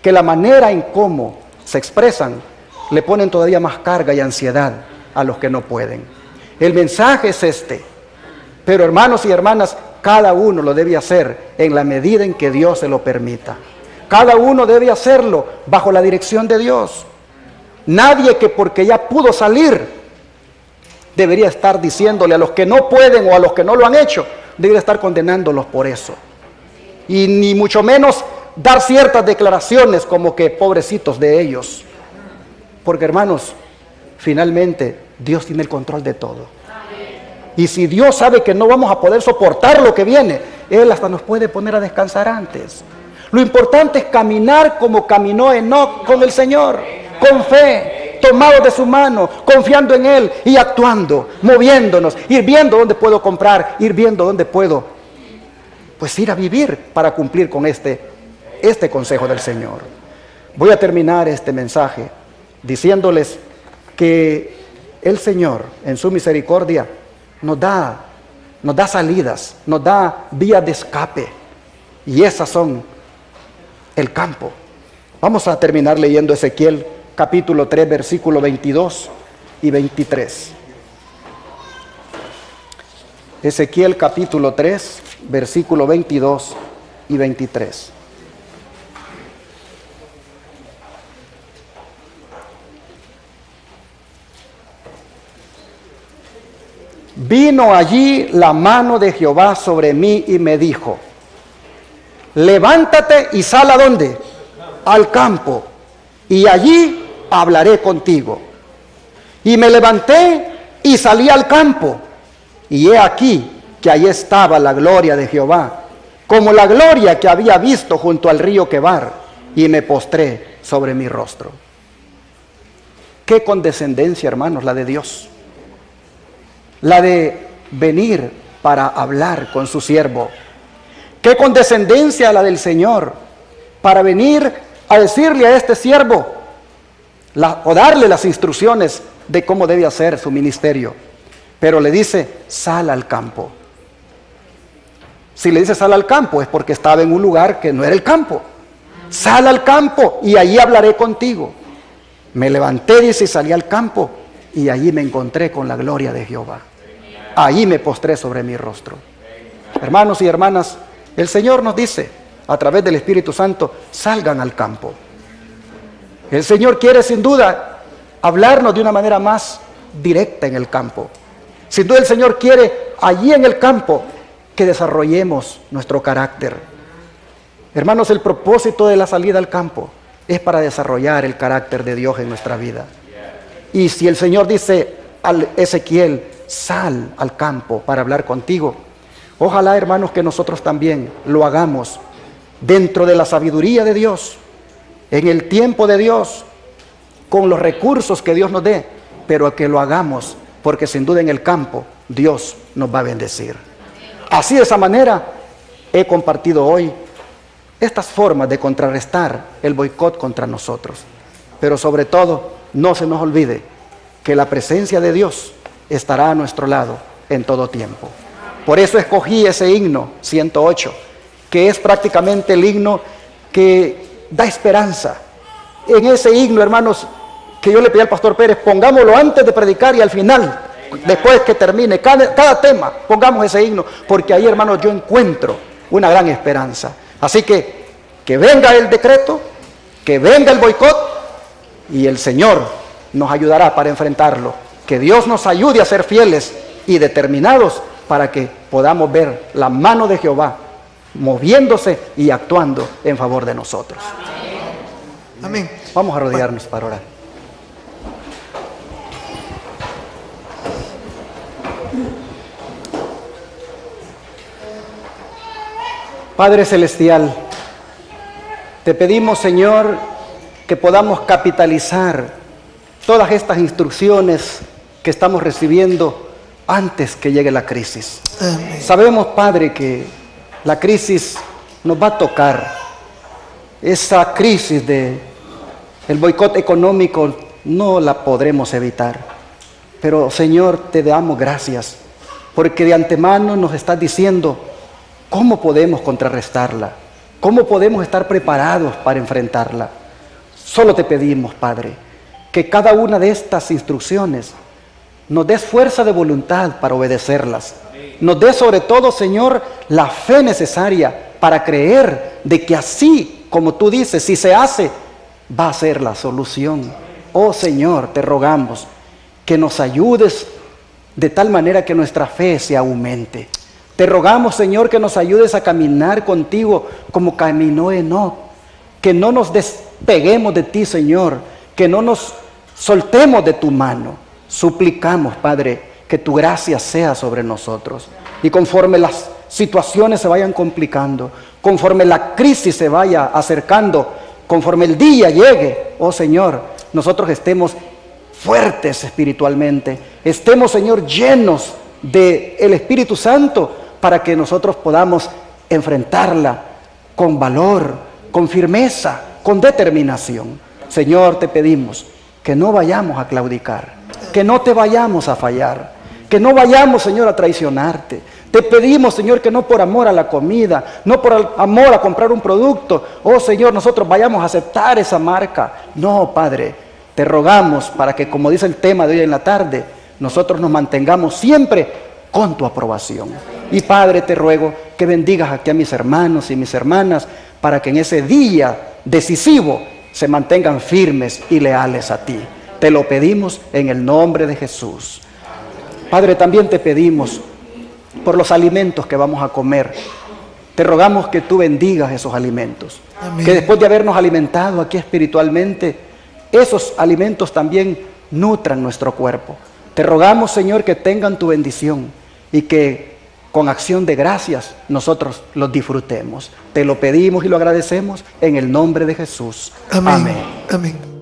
que la manera en cómo se expresan le ponen todavía más carga y ansiedad a los que no pueden. El mensaje es este, pero hermanos y hermanas, cada uno lo debe hacer en la medida en que Dios se lo permita. Cada uno debe hacerlo bajo la dirección de Dios. Nadie que porque ya pudo salir debería estar diciéndole a los que no pueden o a los que no lo han hecho, debería estar condenándolos por eso. Y ni mucho menos dar ciertas declaraciones como que pobrecitos de ellos. Porque hermanos, finalmente Dios tiene el control de todo. Y si Dios sabe que no vamos a poder soportar lo que viene, Él hasta nos puede poner a descansar antes. Lo importante es caminar como caminó Enoc con el Señor, con fe, tomados de su mano, confiando en Él y actuando, moviéndonos, ir viendo dónde puedo comprar, ir viendo dónde puedo, pues ir a vivir para cumplir con este consejo del Señor. Voy a terminar este mensaje diciéndoles que el Señor, en su misericordia, nos da salidas, nos da vías de escape, y esas son el campo. Vamos a terminar leyendo Ezequiel capítulo 3, versículo 22 y 23. Ezequiel capítulo 3, versículo 22 y 23. Vino allí la mano de Jehová sobre mí y me dijo: levántate y sal ¿a dónde? Al campo, y allí hablaré contigo. Y me levanté y salí al campo, y he aquí que allí estaba la gloria de Jehová, como la gloria que había visto junto al río Quebar, y me postré sobre mi rostro. Qué condescendencia, hermanos, la de Dios. La de venir para hablar con su siervo. Qué condescendencia la del Señor para venir a decirle a este siervo o darle las instrucciones de cómo debe hacer su ministerio. Pero le dice: sal al campo. Si le dice sal al campo es porque estaba en un lugar que no era el campo. Sal al campo y allí hablaré contigo. Me levanté, dice, y salí al campo, y allí me encontré con la gloria de Jehová. Allí me postré sobre mi rostro. Hermanos y hermanas, el Señor nos dice, a través del Espíritu Santo, salgan al campo. El Señor quiere sin duda hablarnos de una manera más directa en el campo. Sin duda el Señor quiere allí en el campo que desarrollemos nuestro carácter. Hermanos, el propósito de la salida al campo es para desarrollar el carácter de Dios en nuestra vida. Y si el Señor dice al Ezequiel, sal al campo para hablar contigo, ojalá, hermanos, que nosotros también lo hagamos dentro de la sabiduría de Dios, en el tiempo de Dios, con los recursos que Dios nos dé, pero que lo hagamos porque sin duda en el campo Dios nos va a bendecir. Así, de esa manera, he compartido hoy estas formas de contrarrestar el boicot contra nosotros. Pero sobre todo, no se nos olvide que la presencia de Dios estará a nuestro lado en todo tiempo. Por eso escogí ese himno 108, que es prácticamente el himno que da esperanza. En ese himno, hermanos, que yo le pedí al pastor Pérez, pongámoslo antes de predicar y al final, después que termine cada tema, pongamos ese himno, porque ahí, hermanos, yo encuentro una gran esperanza. Así que venga el decreto, que venga el boicot, y el Señor nos ayudará para enfrentarlo. Que Dios nos ayude a ser fieles y determinados para que podamos ver la mano de Jehová moviéndose y actuando en favor de nosotros. Amén. Vamos a arrodillarnos para orar. Padre Celestial, te pedimos, Señor, que podamos capitalizar todas estas instrucciones que estamos recibiendo antes que llegue la crisis. Amén. Sabemos, Padre, que la crisis nos va a tocar. Esa crisis del boicot económico no la podremos evitar. Pero, Señor, te damos gracias, porque de antemano nos estás diciendo cómo podemos contrarrestarla, cómo podemos estar preparados para enfrentarla. Solo te pedimos, Padre, que cada una de estas instrucciones nos des fuerza de voluntad para obedecerlas. Nos des sobre todo, Señor, la fe necesaria para creer de que así como tú dices, si se hace, va a ser la solución. Oh Señor, te rogamos que nos ayudes de tal manera que nuestra fe se aumente. Te rogamos, Señor, que nos ayudes a caminar contigo como caminó Enoc. Que no nos despeguemos de ti, Señor, que no nos soltemos de tu mano. Suplicamos, Padre, que tu gracia sea sobre nosotros. Y conforme las situaciones se vayan complicando, conforme la crisis se vaya acercando, conforme el día llegue, oh Señor, nosotros estemos fuertes espiritualmente, estemos, Señor, llenos del Espíritu Santo para que nosotros podamos enfrentarla con valor, con firmeza, con determinación. Señor, te pedimos que no vayamos a claudicar, que no te vayamos a fallar, que no vayamos, Señor, a traicionarte. Te pedimos, Señor, que no por amor a la comida, no por amor a comprar un producto, oh Señor, nosotros vayamos a aceptar esa marca. No, Padre, te rogamos para que, como dice el tema de hoy en la tarde, nosotros nos mantengamos siempre con tu aprobación. Y Padre, te ruego que bendigas aquí a mis hermanos y mis hermanas para que en ese día decisivo se mantengan firmes y leales a ti. Te lo pedimos en el nombre de Jesús. Padre, también te pedimos por los alimentos que vamos a comer. Te rogamos que tú bendigas esos alimentos. Amén. Que después de habernos alimentado aquí espiritualmente, esos alimentos también nutran nuestro cuerpo. Te rogamos, Señor, que tengan tu bendición y que con acción de gracias nosotros los disfrutemos. Te lo pedimos y lo agradecemos en el nombre de Jesús. Amén. Amén. Amén.